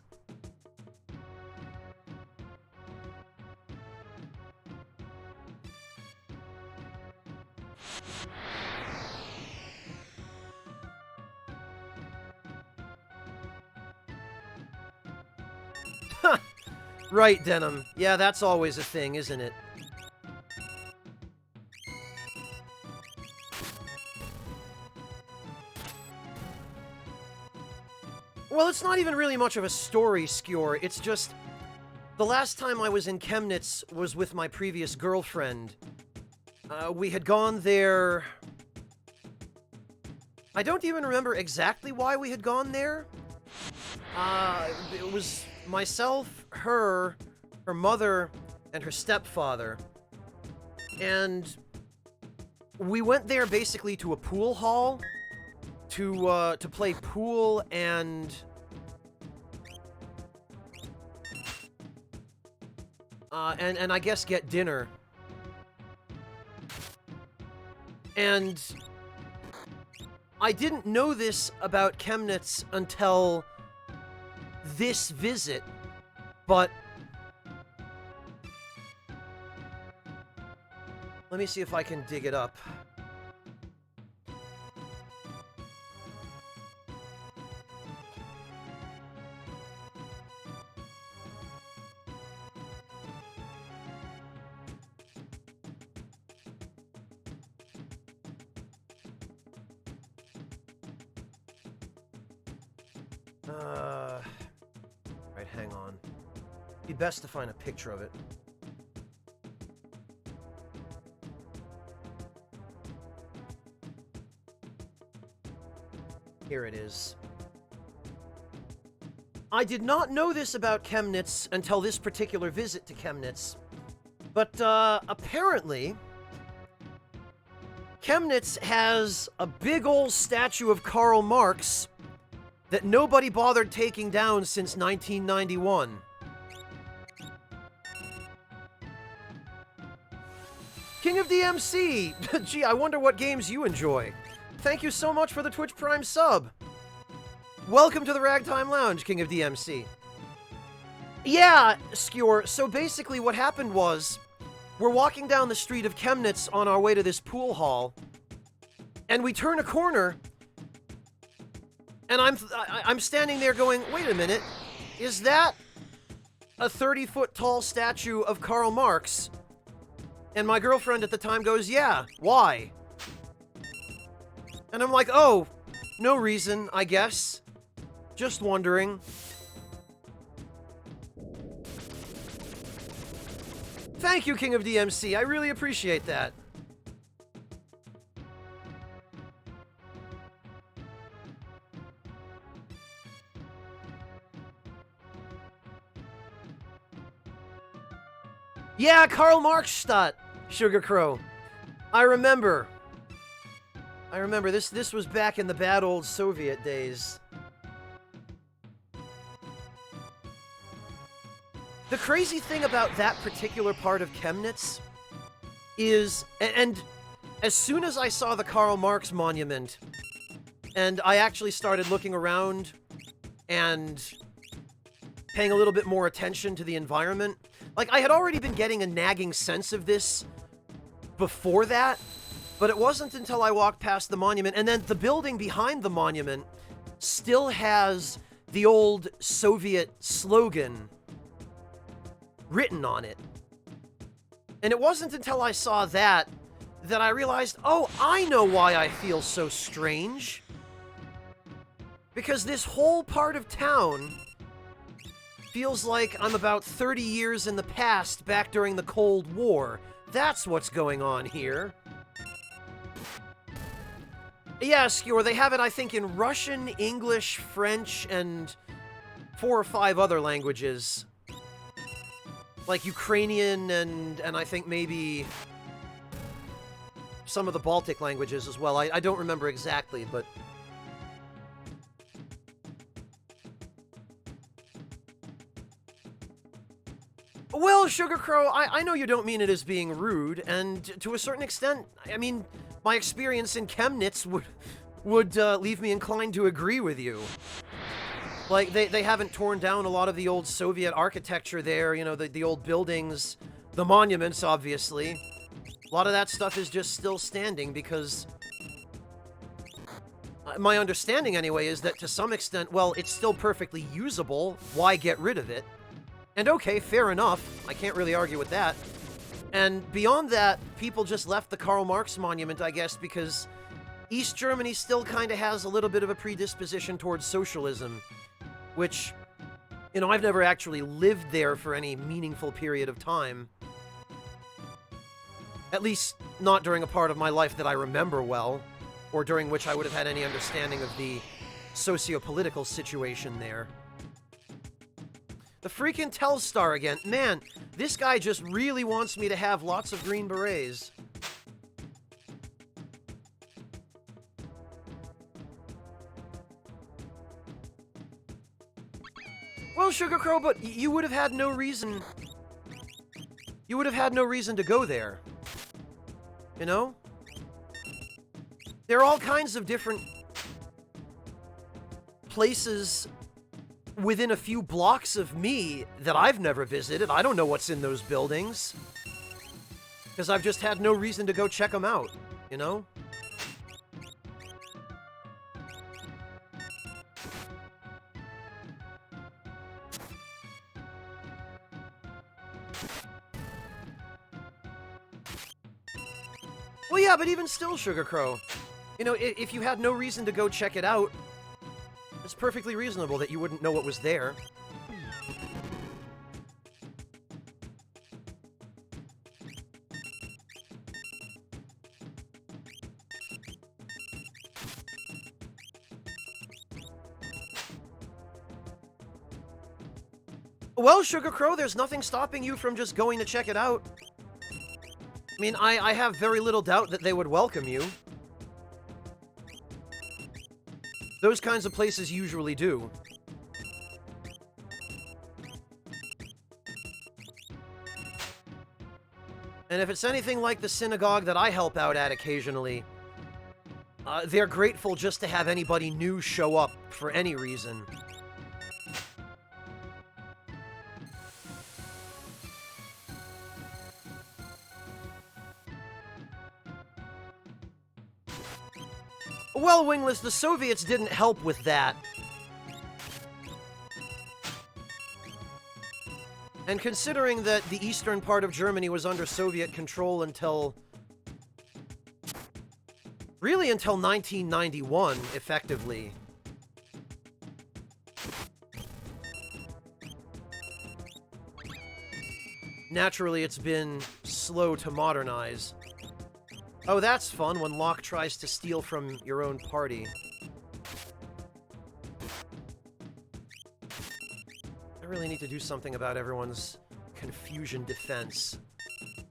Right, Denim. Yeah, that's always a thing, isn't it? Well, it's not even really much of a story, Skjor. It's just... the last time I was in Chemnitz was with my previous girlfriend. We had gone there... I don't even remember exactly why we had gone there. It was myself, her mother, and her stepfather. And we went there basically to a pool hall to play pool and I guess get dinner. And I didn't know this about Chemnitz until this visit, but let me see if I can dig it up. Right, hang on. Be best to find a picture of it. Here it is. I did not know this about Chemnitz until this particular visit to Chemnitz, but apparently Chemnitz has a big old statue of Karl Marx that nobody bothered taking down since 1991. King of DMC! Gee, I wonder what games you enjoy. Thank you so much for the Twitch Prime sub. Welcome to the Ragtime Lounge, King of DMC. Yeah, Skewer, so basically what happened was, we're walking down the street of Chemnitz on our way to this pool hall, and we turn a corner, and I'm standing there going, wait a minute, is that a 30-foot tall statue of Karl Marx? And my girlfriend at the time goes, yeah, why? And I'm like, oh, no reason, I guess. Just wondering. Thank you, King of DMC. I really appreciate that. Yeah, Karl Marxstadt, Sugar Crow. I remember. This was back in the bad old Soviet days. The crazy thing about that particular part of Chemnitz is, and as soon as I saw the Karl Marx monument, and I actually started looking around and paying a little bit more attention to the environment, like, I had already been getting a nagging sense of this before that, but it wasn't until I walked past the monument, and then the building behind the monument still has the old Soviet slogan written on it. And it wasn't until I saw that that I realized, oh, I know why I feel so strange. Because this whole part of town feels like I'm about 30 years in the past, back during the Cold War. That's what's going on here. Yeah, Skewer, they have it, I think, in Russian, English, French, and 4 or 5 other languages. Like Ukrainian and I think maybe some of the Baltic languages as well. I don't remember exactly, but... Well, Sugar Crow, I know you don't mean it as being rude, and to a certain extent, I mean, my experience in Chemnitz would leave me inclined to agree with you. Like, they haven't torn down a lot of the old Soviet architecture there, you know, the old buildings, the monuments, obviously. A lot of that stuff is just still standing because... my understanding, anyway, is that to some extent, well, it's still perfectly usable. Why get rid of it? And okay, fair enough. I can't really argue with that. And beyond that, people just left the Karl Marx monument, I guess, because East Germany still kind of has a little bit of a predisposition towards socialism, which, you know, I've never actually lived there for any meaningful period of time. At least, not during a part of my life that I remember well, or during which I would have had any understanding of the socio-political situation there. The freaking Telstar again. Man, this guy just really wants me to have lots of green berets. Well, Sugar Crow, but you would have had no reason... You would have had no reason to go there. You know? There are all kinds of different places within a few blocks of me that I've never visited. I don't know what's in those buildings. Because I've just had no reason to go check them out, you know? Well, yeah, but even still, Sugar Crow, you know, if you had no reason to go check it out, it's perfectly reasonable that you wouldn't know what was there. Well, Sugar Crow, there's nothing stopping you from just going to check it out. I mean, I have very little doubt that they would welcome you. Those kinds of places usually do. And if it's anything like the synagogue that I help out at occasionally, they're grateful just to have anybody new show up for any reason. Well, Wingless, the Soviets didn't help with that. And considering that the eastern part of Germany was under Soviet control until... really until 1991, effectively. Naturally, it's been slow to modernize. Oh, that's fun when Locke tries to steal from your own party. I really need to do something about everyone's confusion defense.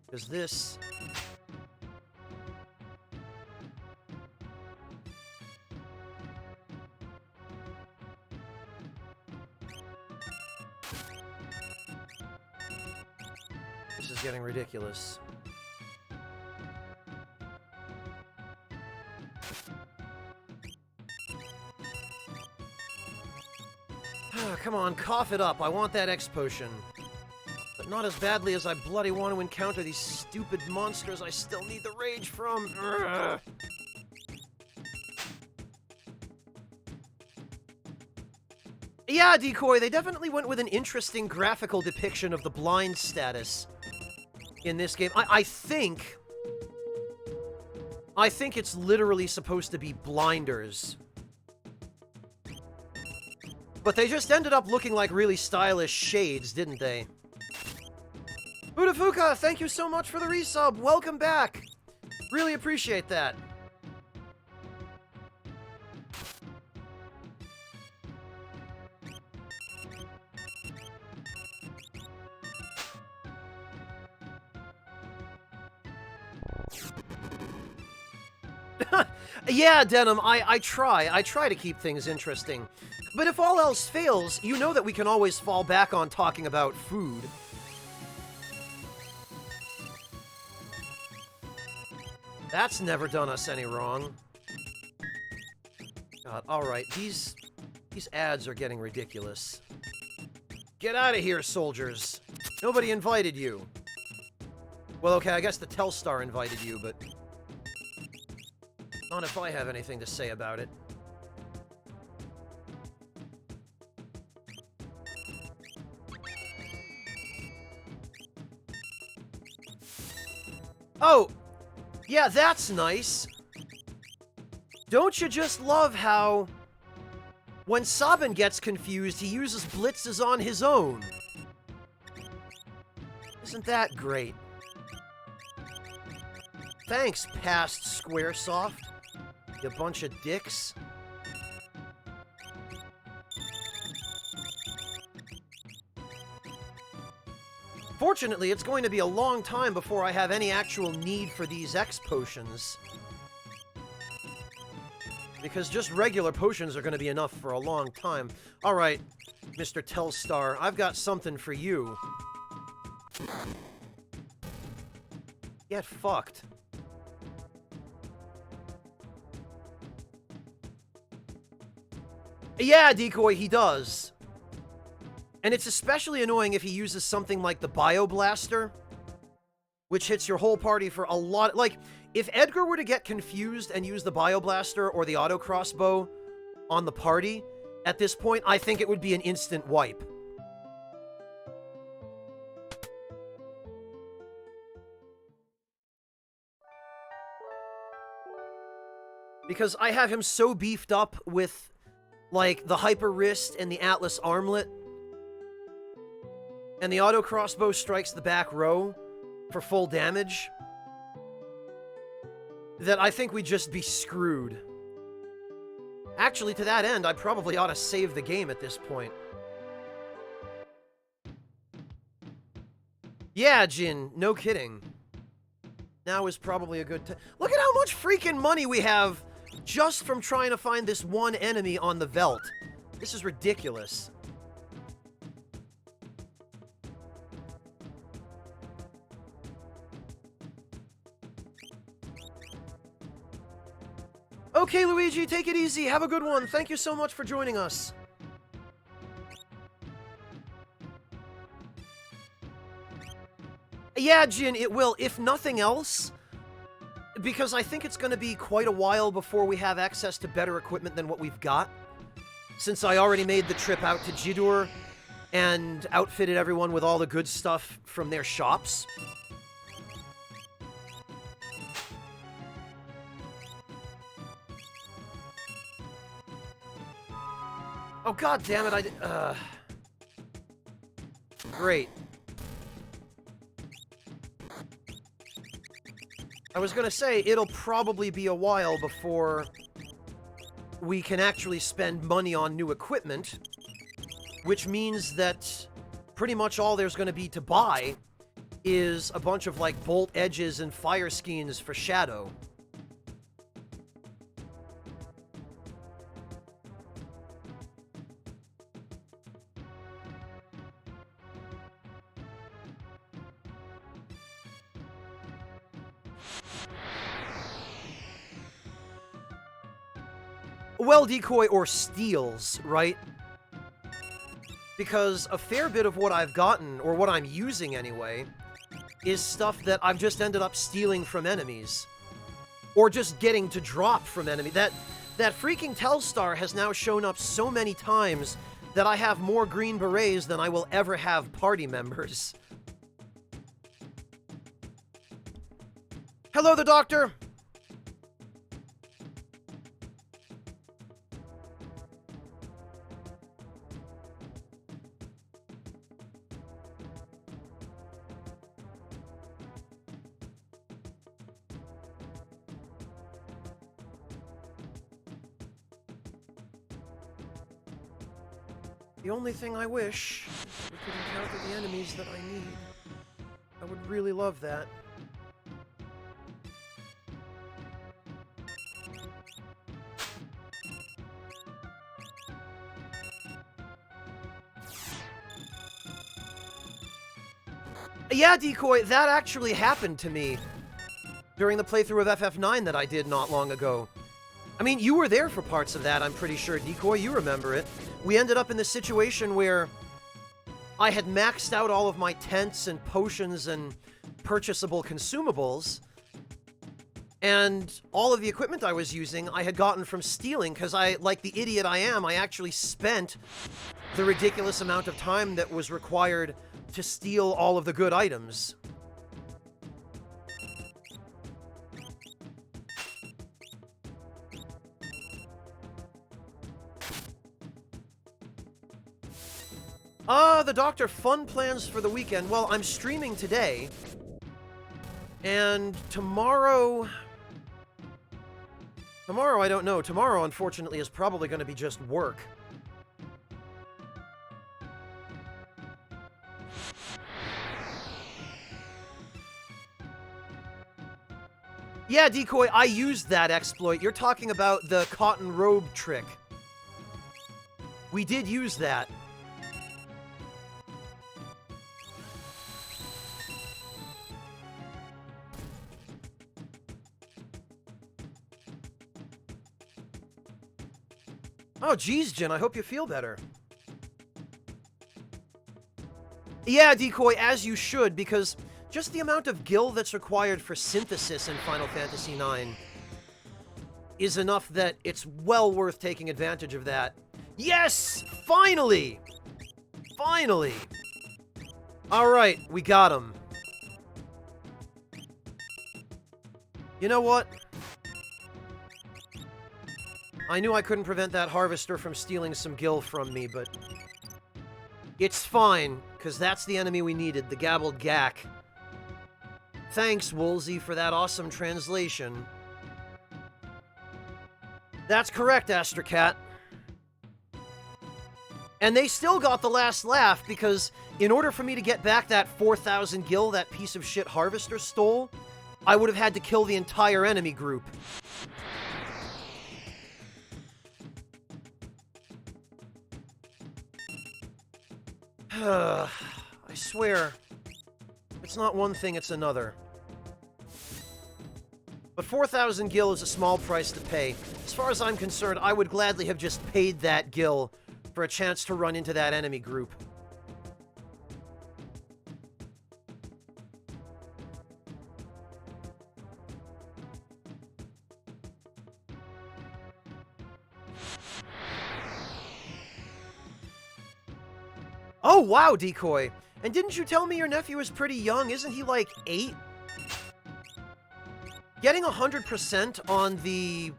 Because this... this is getting ridiculous. Come on, cough it up. I want that X potion. But not as badly as I bloody want to encounter these stupid monsters I still need the rage from. Urgh. Yeah, Decoy, they definitely went with an interesting graphical depiction of the blind status in this game. I think it's literally supposed to be blinders. But they just ended up looking like really stylish shades, didn't they? Budafuka, thank you so much for the resub. Welcome back. Really appreciate that. Yeah, Denim, I try to keep things interesting. But if all else fails, you know that we can always fall back on talking about food. That's never done us any wrong. God, alright, these ads are getting ridiculous. Get out of here, soldiers. Nobody invited you. Well, okay, I guess the Telstar invited you, but... not if I have anything to say about it. Oh! Yeah, that's nice. Don't you just love how... when Sabin gets confused, he uses blitzes on his own? Isn't that great? Thanks, past Squaresoft. You bunch of dicks. Fortunately, it's going to be a long time before I have any actual need for these X potions. Because just regular potions are going to be enough for a long time. Alright, Mr. Telstar, I've got something for you. Get fucked. Yeah, Decoy, he does. And it's especially annoying if he uses something like the Bioblaster, which hits your whole party for a lot. Like, if Edgar were to get confused and use the Bioblaster or the auto crossbow on the party, at this point, I think it would be an instant wipe. Because I have him so beefed up with, like, the Hyper Wrist and the Atlas Armlet, and the auto crossbow strikes the back row for full damage, that I think we'd just be screwed. Actually, to that end, I probably ought to save the game at this point. Yeah, Jin, no kidding. Now is probably a good time. Look at how much freaking money we have just from trying to find this one enemy on the veldt. This is ridiculous. Okay, Luigi, take it easy. Have a good one. Thank you so much for joining us. Yeah, Jin, it will. If nothing else, because I think it's going to be quite a while before we have access to better equipment than what we've got. Since I already made the trip out to Jidur and outfitted everyone with all the good stuff from their shops. Oh, god damn it, Great. I was gonna say, it'll probably be a while before we can actually spend money on new equipment, which means that pretty much all there's gonna be to buy is a bunch of, like, bolt edges and fire skeins for Shadow. Well, Decoy, or steals, right? Because a fair bit of what I've gotten, or what I'm using anyway, is stuff that I've just ended up stealing from enemies. Or just getting to drop from enemies. That freaking Telstar has now shown up so many times that I have more green berets than I will ever have party members. Hello, the Doctor! The only thing I wish is that we could encounter the enemies that I need. I would really love that. Yeah, Decoy, that actually happened to me during the playthrough of FF9 that I did not long ago. I mean, you were there for parts of that, I'm pretty sure, Decoy. You remember it. We ended up in this situation where I had maxed out all of my tents and potions and purchasable consumables, and all of the equipment I was using I had gotten from stealing, because I, like the idiot I am, I actually spent the ridiculous amount of time that was required to steal all of the good items. The Doctor, fun plans for the weekend. Well, I'm streaming today, and tomorrow, I don't know. Tomorrow, unfortunately, is probably going to be just work. Yeah, Decoy, I used that exploit. You're talking about the cotton robe trick. We did use that. Oh, geez, Jin, I hope you feel better. Yeah, Decoy, as you should, because just the amount of gil that's required for synthesis in Final Fantasy IX is enough that it's well worth taking advantage of that. Yes! Finally! Finally! Alright, we got him. You know what? I knew I couldn't prevent that harvester from stealing some gil from me, but it's fine, because that's the enemy we needed, the Gabbled Gak. Thanks, Woolsey, for that awesome translation. That's correct, Astracat. And they still got the last laugh, because in order for me to get back that 4,000 gil that piece of shit harvester stole, I would have had to kill the entire enemy group. I swear, it's not one thing, it's another. But 4,000 gil is a small price to pay. As far as I'm concerned, I would gladly have just paid that gil for a chance to run into that enemy group. Oh, wow, Decoy. And didn't you tell me your nephew is pretty young? Isn't he like 8? Getting 100% on the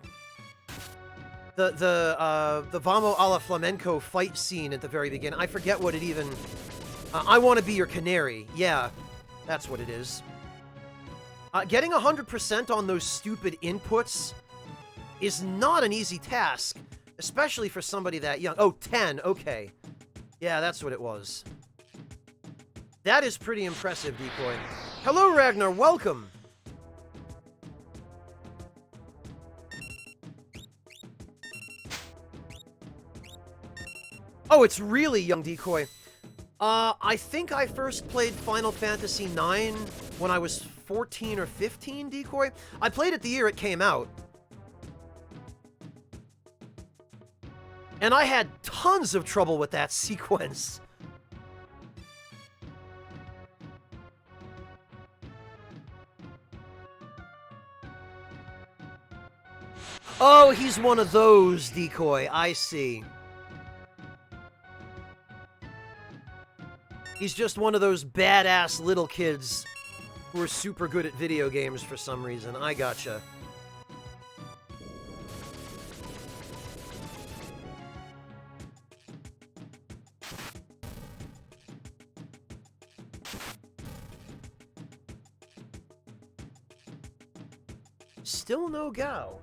Vamo a la Flamenco fight scene at the very beginning. I forget what it even... I want to be your canary. Yeah, that's what it is. Getting 100% on those stupid inputs is not an easy task, especially for somebody that young. Oh, 10, okay. Yeah, that's what it was. That is pretty impressive, Decoy. Hello, Ragnar, welcome! Oh, it's really young, Decoy. I think I first played Final Fantasy IX when I was 14 or 15, Decoy. I played it the year it came out. And I had tons of trouble with that sequence. Oh, he's one of those, Decoy. I see. He's just one of those badass little kids who are super good at video games for some reason. I gotcha. Still no Gao.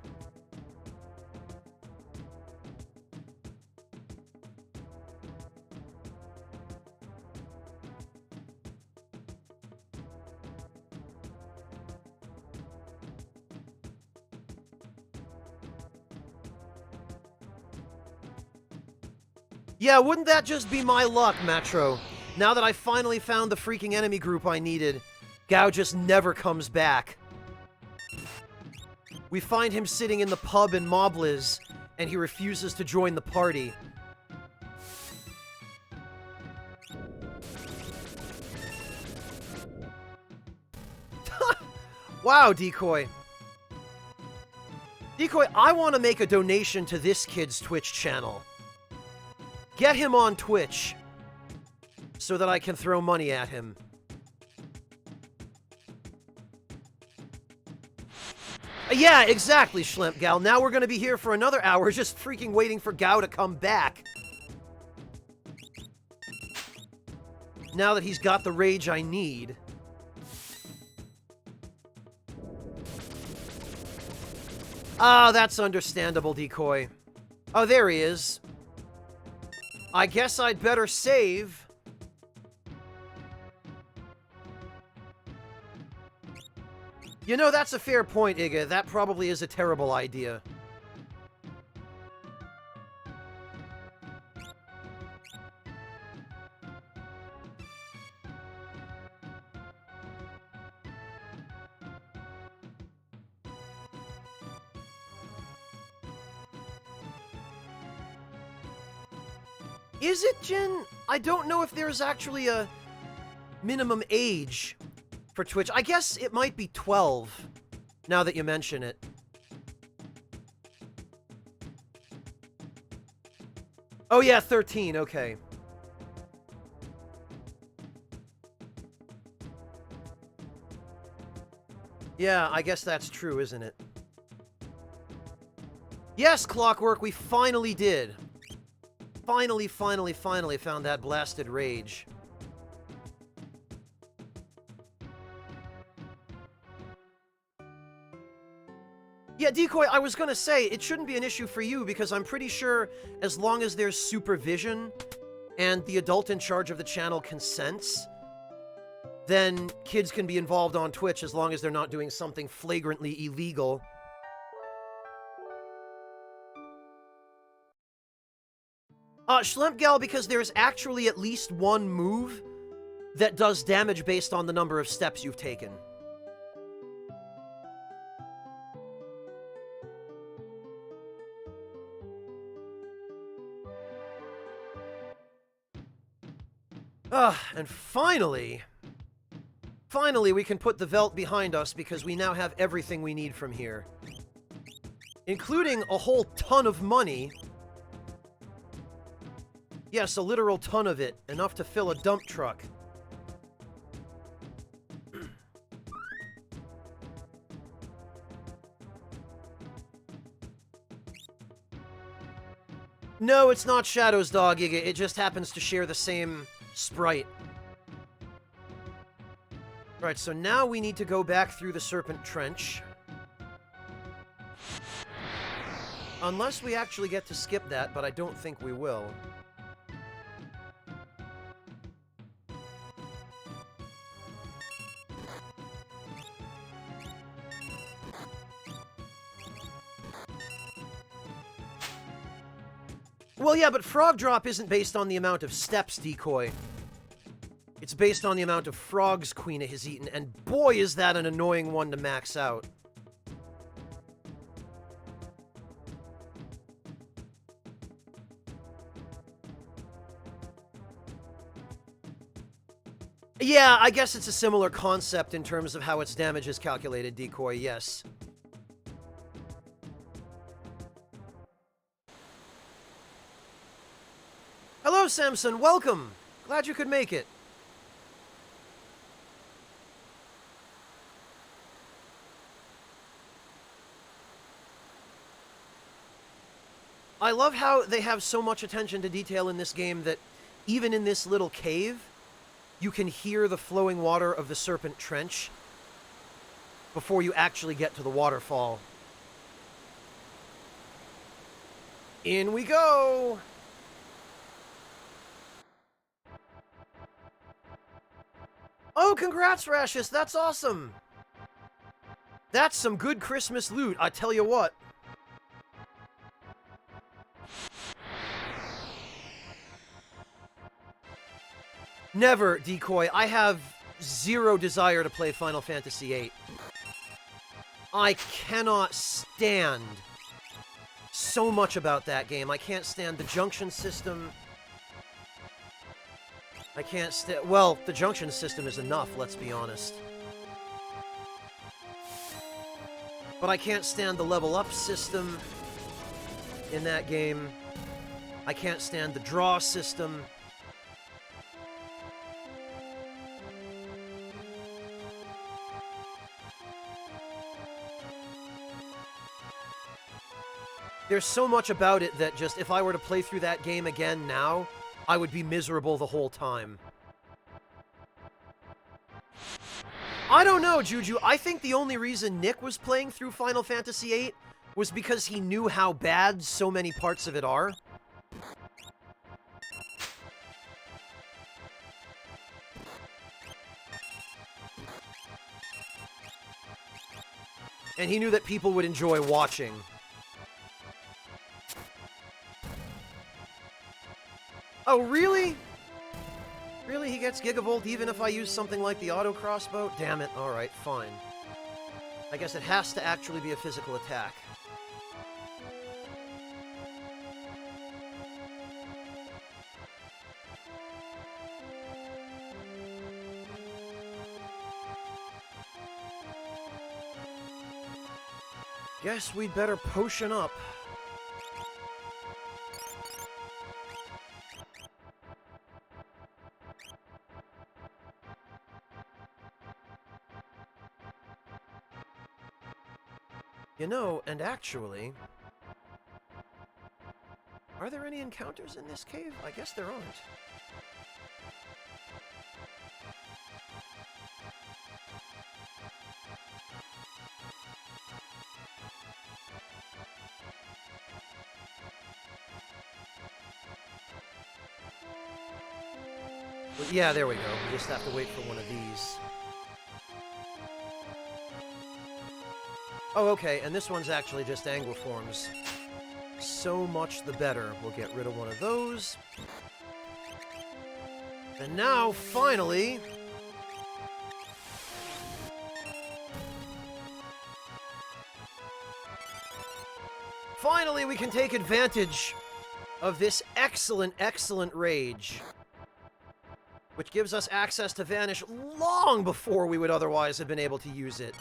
Yeah, wouldn't that just be my luck, Metro? Now that I finally found the freaking enemy group I needed, Gao just never comes back. We find him sitting in the pub in Mobliz, and he refuses to join the party. Wow, Decoy. Decoy, I want to make a donation to this kid's Twitch channel. Get him on Twitch, so that I can throw money at him. Yeah, exactly, Schlemp Gal. Now we're gonna be here for another hour just freaking waiting for Gao to come back. Now that he's got the rage I need. Ah, that's understandable, Decoy. Oh, there he is. I guess I'd better save. You know, that's a fair point, Iga. That probably is a terrible idea. Is it, Jin? I don't know if there's actually a minimum age for Twitch. I guess it might be 12, now that you mention it. Oh yeah, 13, okay. Yeah, I guess that's true, isn't it? Yes, Clockwork, we finally did. Finally found that blasted rage. Yeah, Decoy, I was gonna say, it shouldn't be an issue for you, because I'm pretty sure as long as there's supervision, and the adult in charge of the channel consents, then kids can be involved on Twitch as long as they're not doing something flagrantly illegal. Schlempgal, because there's actually at least one move that does damage based on the number of steps you've taken. And finally we can put the Velt behind us because we now have everything we need from here. Including a whole ton of money. Yes, a literal ton of it. Enough to fill a dump truck. No, it's not Shadow's dog, Giga. It just happens to share the same sprite. Right, so now we need to go back through the Serpent Trench. Unless we actually get to skip that, but I don't think we will. Well, yeah, but Frog Drop isn't based on the amount of steps, Decoy. It's based on the amount of frogs Quina has eaten, and boy is that an annoying one to max out. Yeah, I guess it's a similar concept in terms of how its damage is calculated, Decoy, yes. Hello, Samson, welcome! Glad you could make it. I love how they have so much attention to detail in this game that even in this little cave, you can hear the flowing water of the Serpent Trench before you actually get to the waterfall. In we go! Oh, congrats, Rashus! That's awesome! That's some good Christmas loot, I tell you what. Never, Decoy. I have zero desire to play Final Fantasy VIII. I cannot stand so much about that game. I can't stand the junction system. I can't stand... Well, the junction system is enough, let's be honest. But I can't stand the level up system in that game. I can't stand the draw system. There's so much about it that just, if I were to play through that game again now, I would be miserable the whole time. I don't know, Juju. I think the only reason Nick was playing through Final Fantasy VIII was because he knew how bad so many parts of it are. And he knew that people would enjoy watching. Oh, really? Really? He gets Gigavolt even if I use something like the auto crossbow? Damn it. Alright, fine. I guess it has to actually be a physical attack. Guess we'd better potion up. You know, and actually... Are there any encounters in this cave? I guess there aren't. But yeah, there we go. We just have to wait for one of these. Oh, okay, and this one's actually just Angler forms. so much the better. We'll get rid of one of those. And now, finally... Finally, we can take advantage of this excellent, excellent rage, which gives us access to Vanish long before we would otherwise have been able to use it.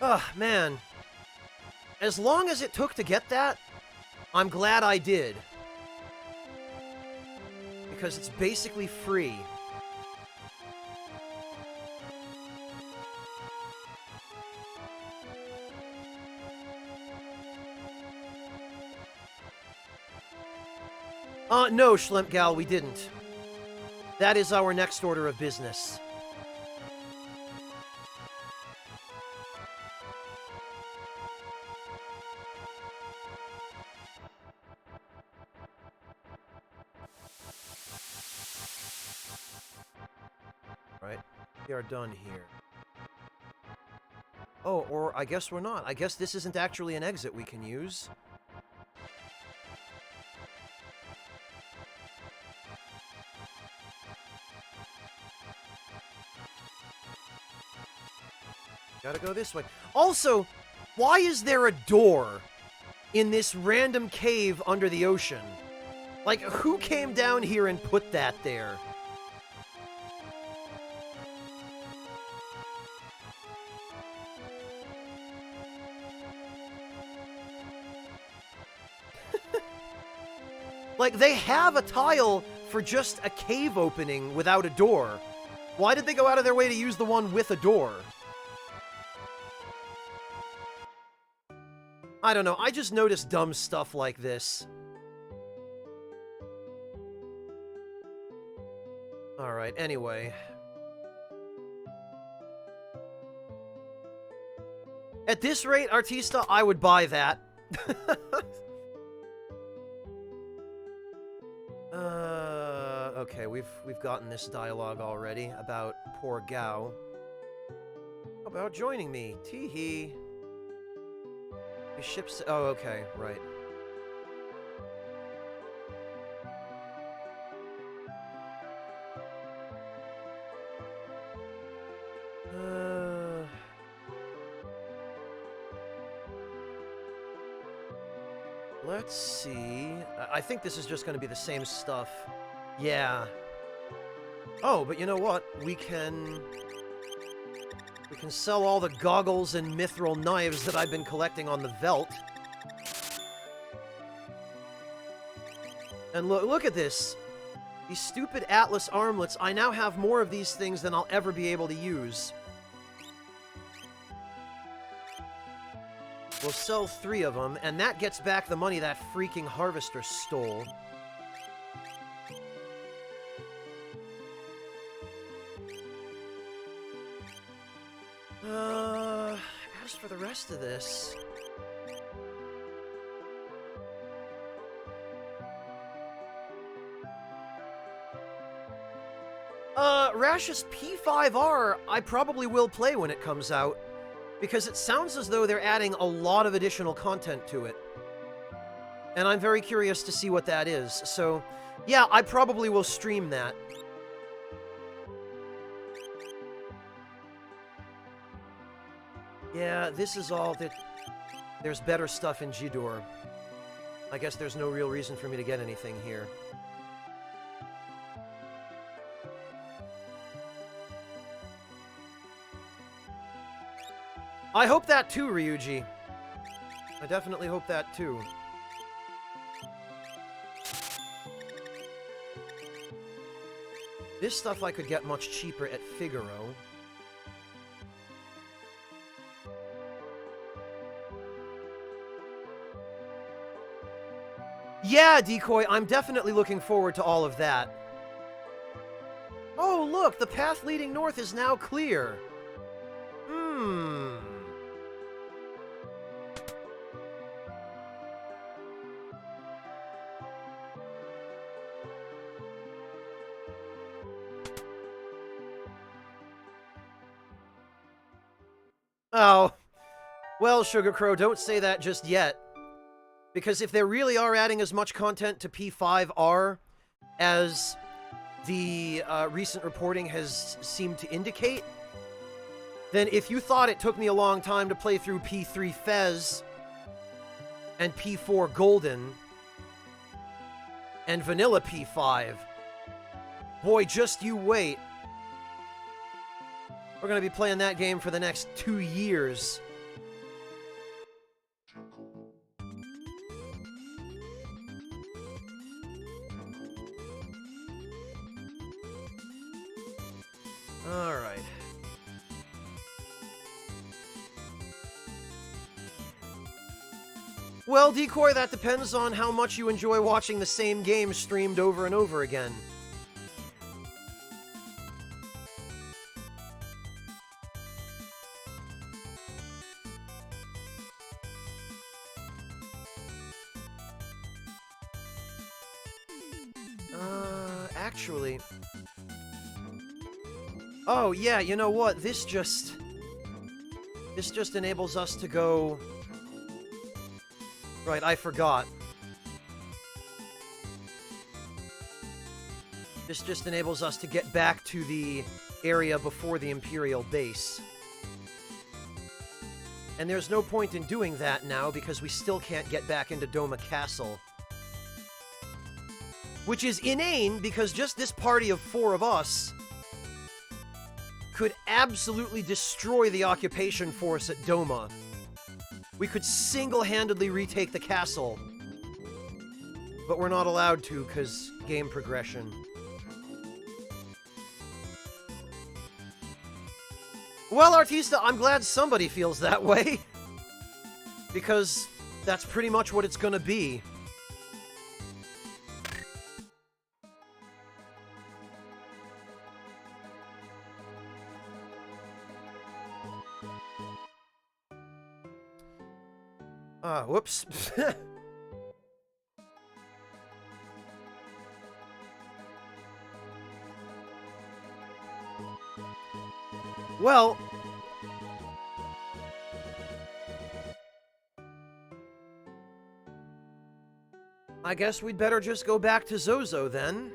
Ugh, man. As long as it took to get that, I'm glad I did. Because it's basically free. No, Schlemp Gal, we didn't. That is our next order of business. Right, we are done here. Oh, or I guess we're not. I guess this isn't actually an exit we can use. Gotta go this way. Also, why is there a door in this random cave under the ocean? Like, who came down here and put that there? Like, they have a tile for just a cave opening without a door. Why did they go out of their way to use the one with a door? I don't know, I just noticed dumb stuff like this. Alright, anyway. At this rate, Artista, I would buy that. Okay, we've gotten this dialogue already about poor Gao. How about joining me? Tee-hee. The ship's... Oh, okay, right. Let's see... I think this is just going to be the same stuff. Yeah. Oh, but you know what? We can sell all the goggles and mithril knives that I've been collecting on the Veldt. And look at this. These stupid Atlas armlets. I now have more of these things than I'll ever be able to use. We'll sell 3 of them, and that gets back the money that freaking harvester stole. As for the rest of this... Rash's P5R, I probably will play when it comes out, because it sounds as though they're adding a lot of additional content to it. And I'm very curious to see what that is, so yeah, I probably will stream that. Yeah, this is all that... There's better stuff in Jidoor. I guess there's no real reason for me to get anything here. I hope that too, Ryuji. I definitely hope that too. This stuff I could get much cheaper at Figaro. Yeah, Decoy, I'm definitely looking forward to all of that. Oh, look, the path leading north is now clear. Oh, well, Sugar Crow, don't say that just yet. Because if they really are adding as much content to P5R as the recent reporting has seemed to indicate, then if you thought it took me a long time to play through P3 Fez and P4 Golden and Vanilla P5, boy, just you wait. We're going to be playing that game for the next 2 years. Alright. Well, Decoy, that depends on how much you enjoy watching the same game streamed over and over again. Actually... Oh, yeah, you know what? This just enables us to go... Right, I forgot. This just enables us to get back to the area before the Imperial base. And there's no point in doing that now, because we still can't get back into Doma Castle. Which is inane, because just this party of 4 of us could absolutely destroy the occupation force at Doma. We could single-handedly retake the castle. But we're not allowed to, because game progression. Well, Artista, I'm glad somebody feels that way. Because that's pretty much what it's gonna be. Whoops. Well... I guess we'd better just go back to Zozo, then.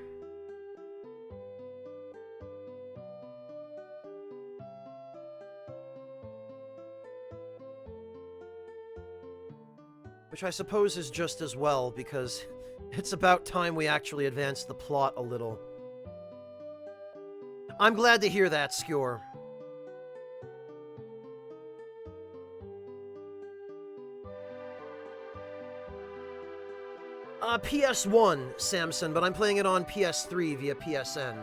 Which I suppose is just as well, because it's about time we actually advance the plot a little. I'm glad to hear that, Skjor. PS1, Samson, but I'm playing it on PS3 via PSN.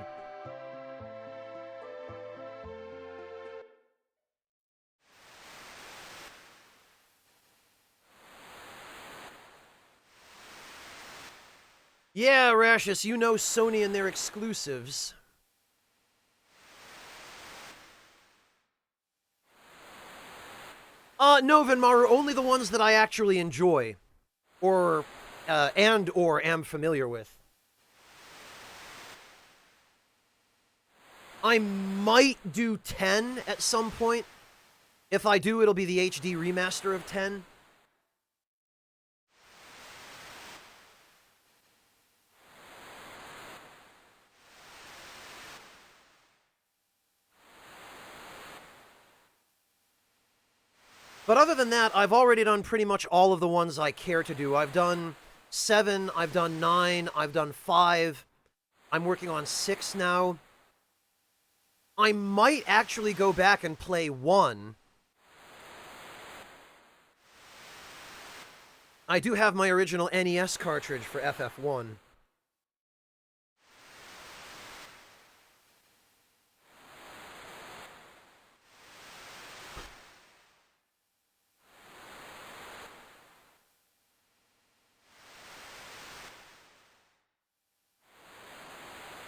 Yeah, Rashus, you know Sony and their exclusives. No, Venmaru, only the ones that I actually enjoy. Or am familiar with. I might do 10 at some point. If I do, it'll be the HD remaster of 10. But other than that, I've already done pretty much all of the ones I care to do. I've done 7, I've done 9, I've done 5. I'm working on 6 now. I might actually go back and play 1. I do have my original NES cartridge for FF1.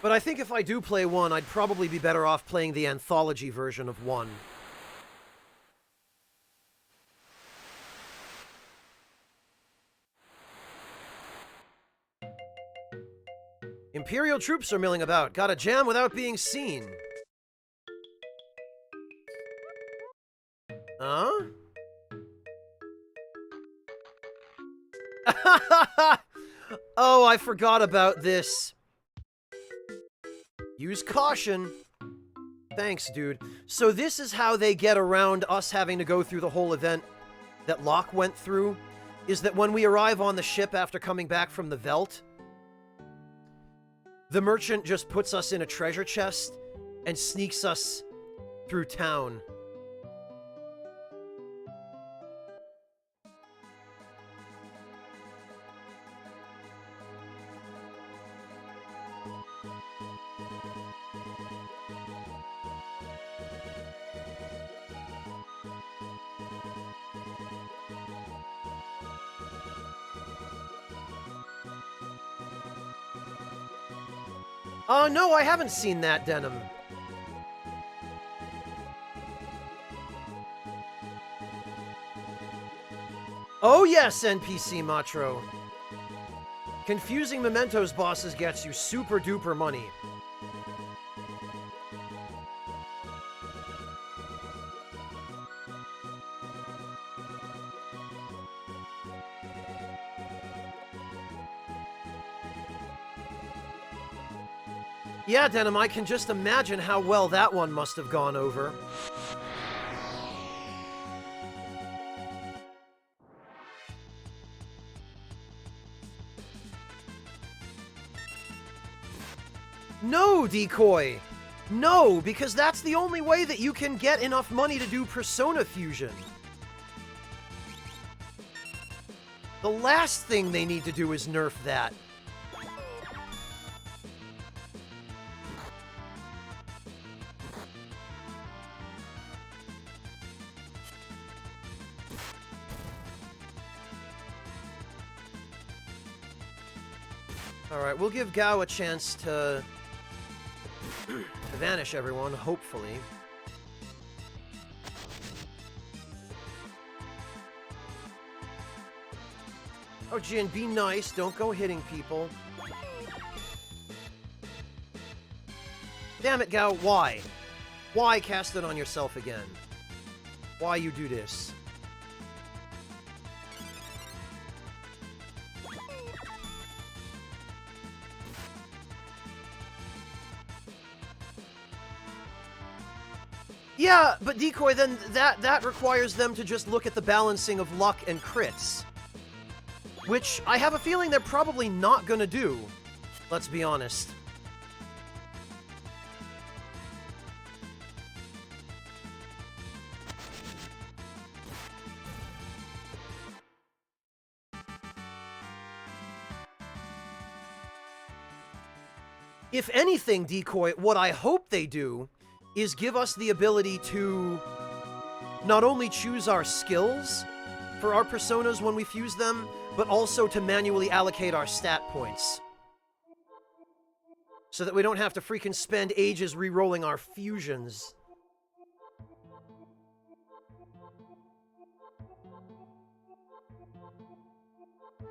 But I think if I do play 1, I'd probably be better off playing the anthology version of 1. Imperial troops are milling about. Gotta jam without being seen. Huh? Oh, I forgot about this. Use caution. Thanks, dude. So this is how they get around us having to go through the whole event that Locke went through, is that when we arrive on the ship after coming back from the Velt, the merchant just puts us in a treasure chest and sneaks us through town. No, I haven't seen that, Denim. Oh yes, NPC Matro. Confusing Mementos bosses gets you super duper money. Yeah, Denim, I can just imagine how well that one must have gone over. No, Decoy! No, because that's the only way that you can get enough money to do Persona Fusion. The last thing they need to do is nerf that. Alright, we'll give Gao a chance to vanish everyone, hopefully. Oh, Jin, be nice. Don't go hitting people. Damn it, Gao. Why? Why cast it on yourself again? Why you do this? Yeah, but Decoy, then that requires them to just look at the balancing of luck and crits. Which, I have a feeling they're probably not gonna do. Let's be honest. If anything, Decoy, what I hope they do is give us the ability to not only choose our skills for our personas when we fuse them, but also to manually allocate our stat points. So that we don't have to freaking spend ages re-rolling our fusions.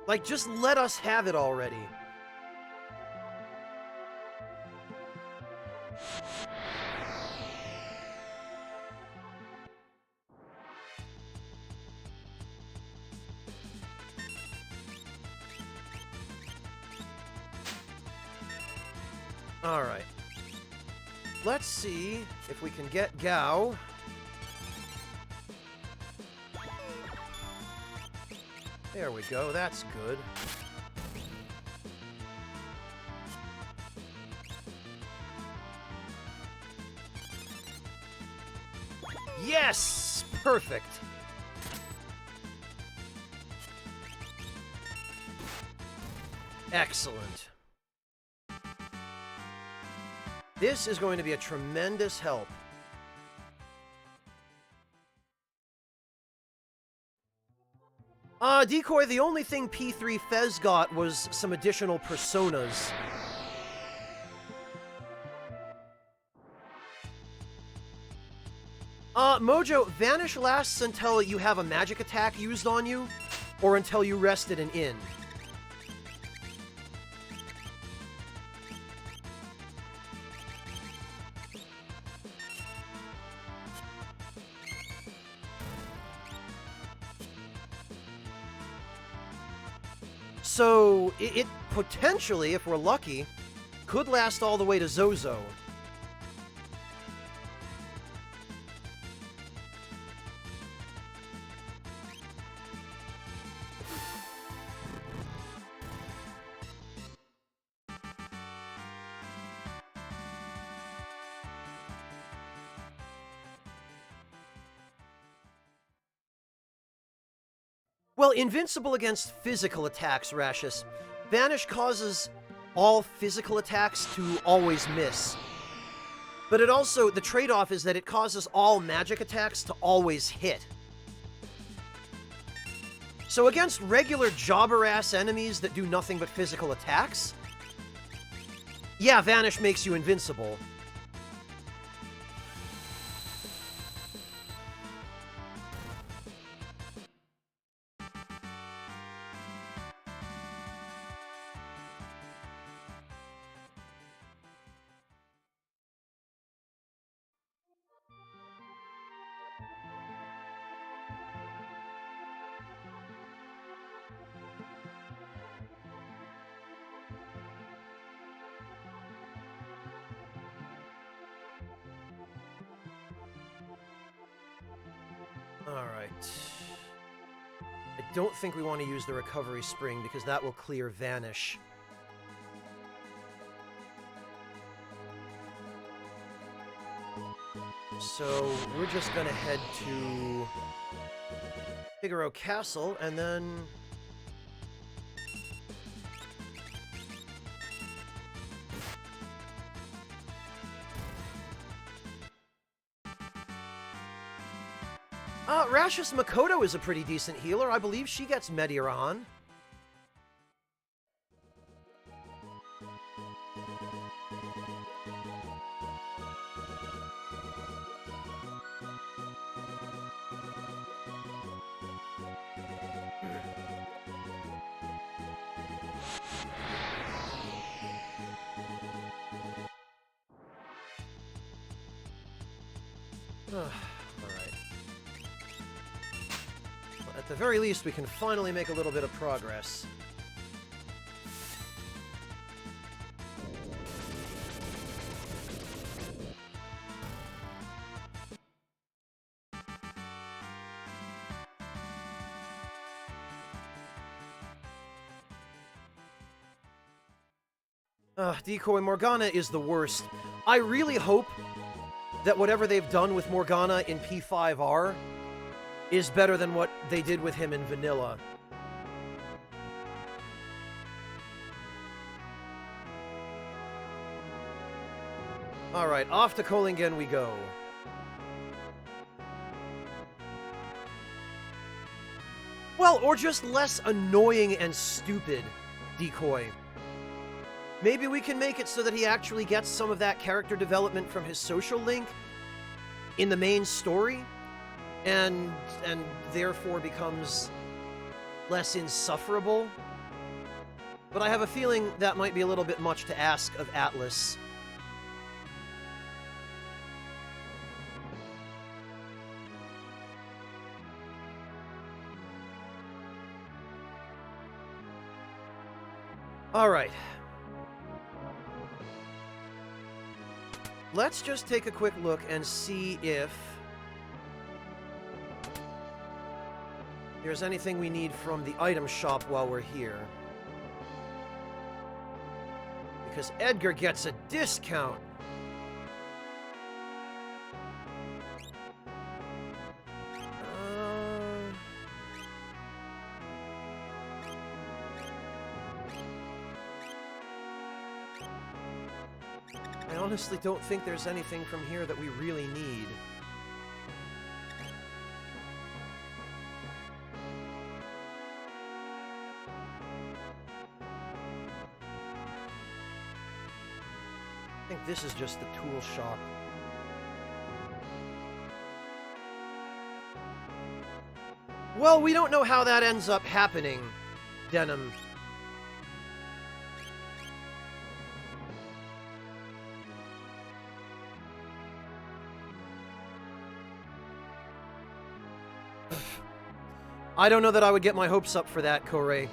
Like, just let us have it already. Alright. Let's see if we can get Gao. There we go, that's good. Yes! Perfect! Excellent. This is going to be a tremendous help. Decoy, the only thing P3 Fez got was some additional personas. Mojo, Vanish lasts until you have a magic attack used on you, or until you rest at an inn. So it potentially, if we're lucky, could last all the way to Zozo. Well, invincible against physical attacks, Rashus. Vanish causes all physical attacks to always miss. But it also, the trade-off is that it causes all magic attacks to always hit. So against regular jobber-ass enemies that do nothing but physical attacks, yeah, Vanish makes you invincible. Alright. I don't think we want to use the recovery spring because that will clear Vanish. So we're just gonna head to Figaro Castle and then... Rashus Makoto is a pretty decent healer. I believe she gets Mediron. At the very least, we can finally make a little bit of progress. Decoy Morgana is the worst. I really hope that whatever they've done with Morgana in P5R is better than what they did with him in Vanilla. Alright, off to Kolingen we go. Well, or just less annoying and stupid Decoy. Maybe we can make it so that he actually gets some of that character development from his social link in the main story, and therefore becomes less insufferable. But I have a feeling that might be a little bit much to ask of Atlas. Alright. Let's just take a quick look and see if there's anything we need from the item shop while we're here. Because Edgar gets a discount. I honestly don't think there's anything from here that we really need. I think this is just the tool shop. Well, we don't know how that ends up happening, Denim. I don't know that I would get my hopes up for that, Korei.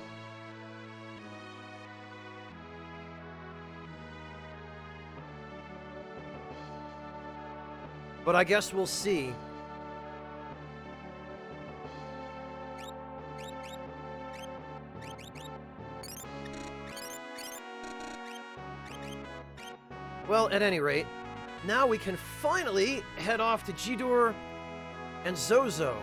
But I guess we'll see. Well, at any rate, now we can finally head off to Jidoor and Zozo.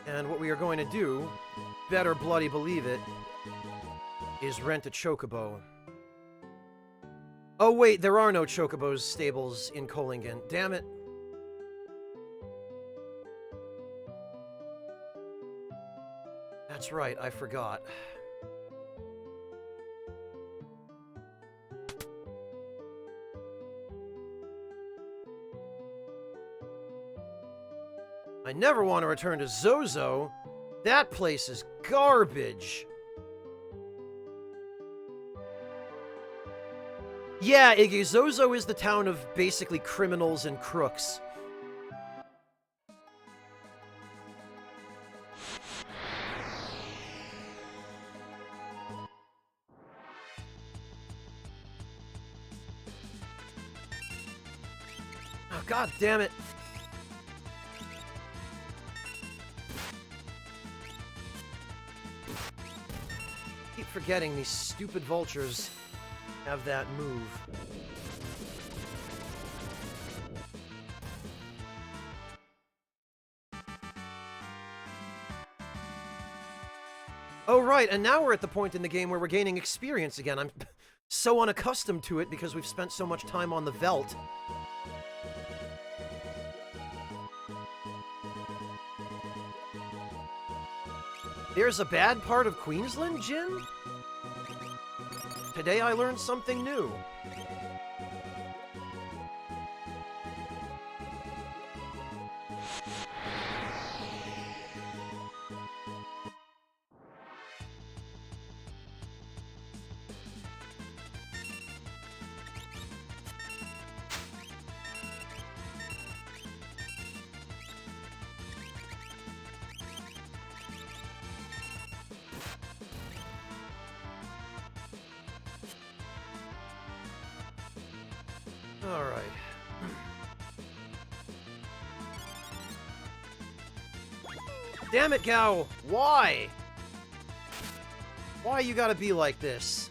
And what we are going to do, better bloody believe it, is rent a chocobo. Oh wait, there are no chocobos stables in Kolingen. Damn it. That's right, I forgot. I never want to return to Zozo. That place is garbage. Yeah, Iggy, Zozo is the town of basically criminals and crooks. Oh, God damn it. Keep forgetting these stupid vultures have that move. Oh, right, and now we're at the point in the game where we're gaining experience again. I'm so unaccustomed to it because we've spent so much time on the Veldt. There's a bad part of Queensland, Jin? Today I learned something new. All right. Damn it, Gao! Why? Why you gotta be like this?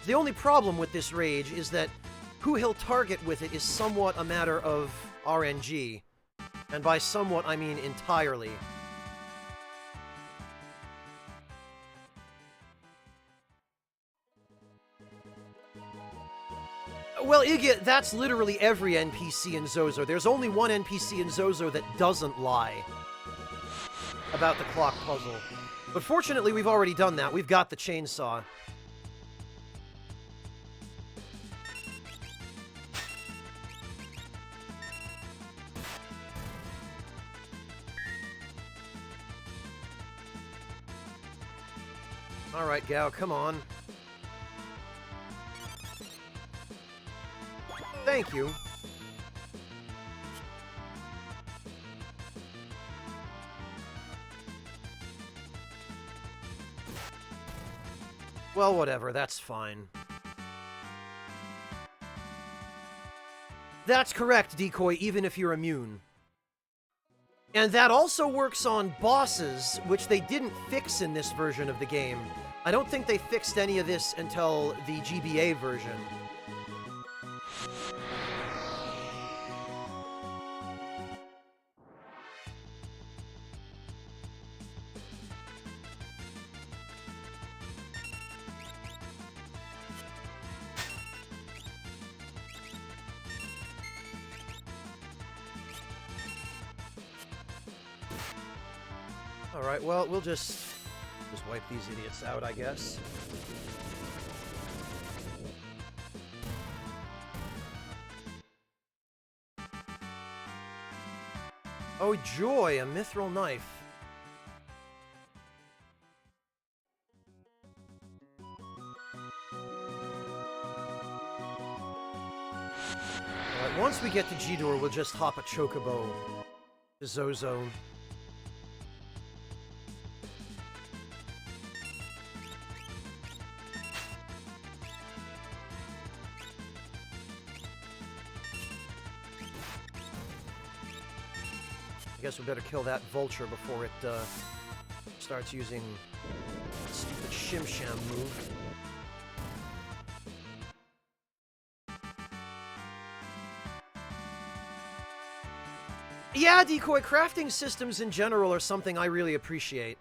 The only problem with this rage is that who he'll target with it is somewhat a matter of RNG. And by somewhat, I mean entirely. Well, Iggy, that's literally every NPC in Zozo. There's only one NPC in Zozo that doesn't lie about the clock puzzle. But fortunately, we've already done that. We've got the chainsaw. Alright, Gao, come on. Thank you. Well, whatever, that's fine. That's correct, Decoy, even if you're immune. And that also works on bosses, which they didn't fix in this version of the game. I don't think they fixed any of this until the GBA version. Alright, well, we'll just wipe these idiots out, I guess. Oh, joy, a mithril knife. Alright, once we get to Jidoor, we'll just hop a chocobo to Zozo. I guess we better kill that vulture before it starts using stupid shim-sham move. Yeah, decoy crafting systems in general are something I really appreciate.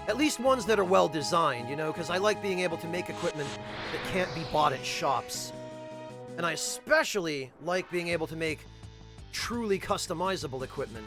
At least ones that are well designed, you know, because I like being able to make equipment that can't be bought at shops. And I especially like being able to make truly customizable equipment.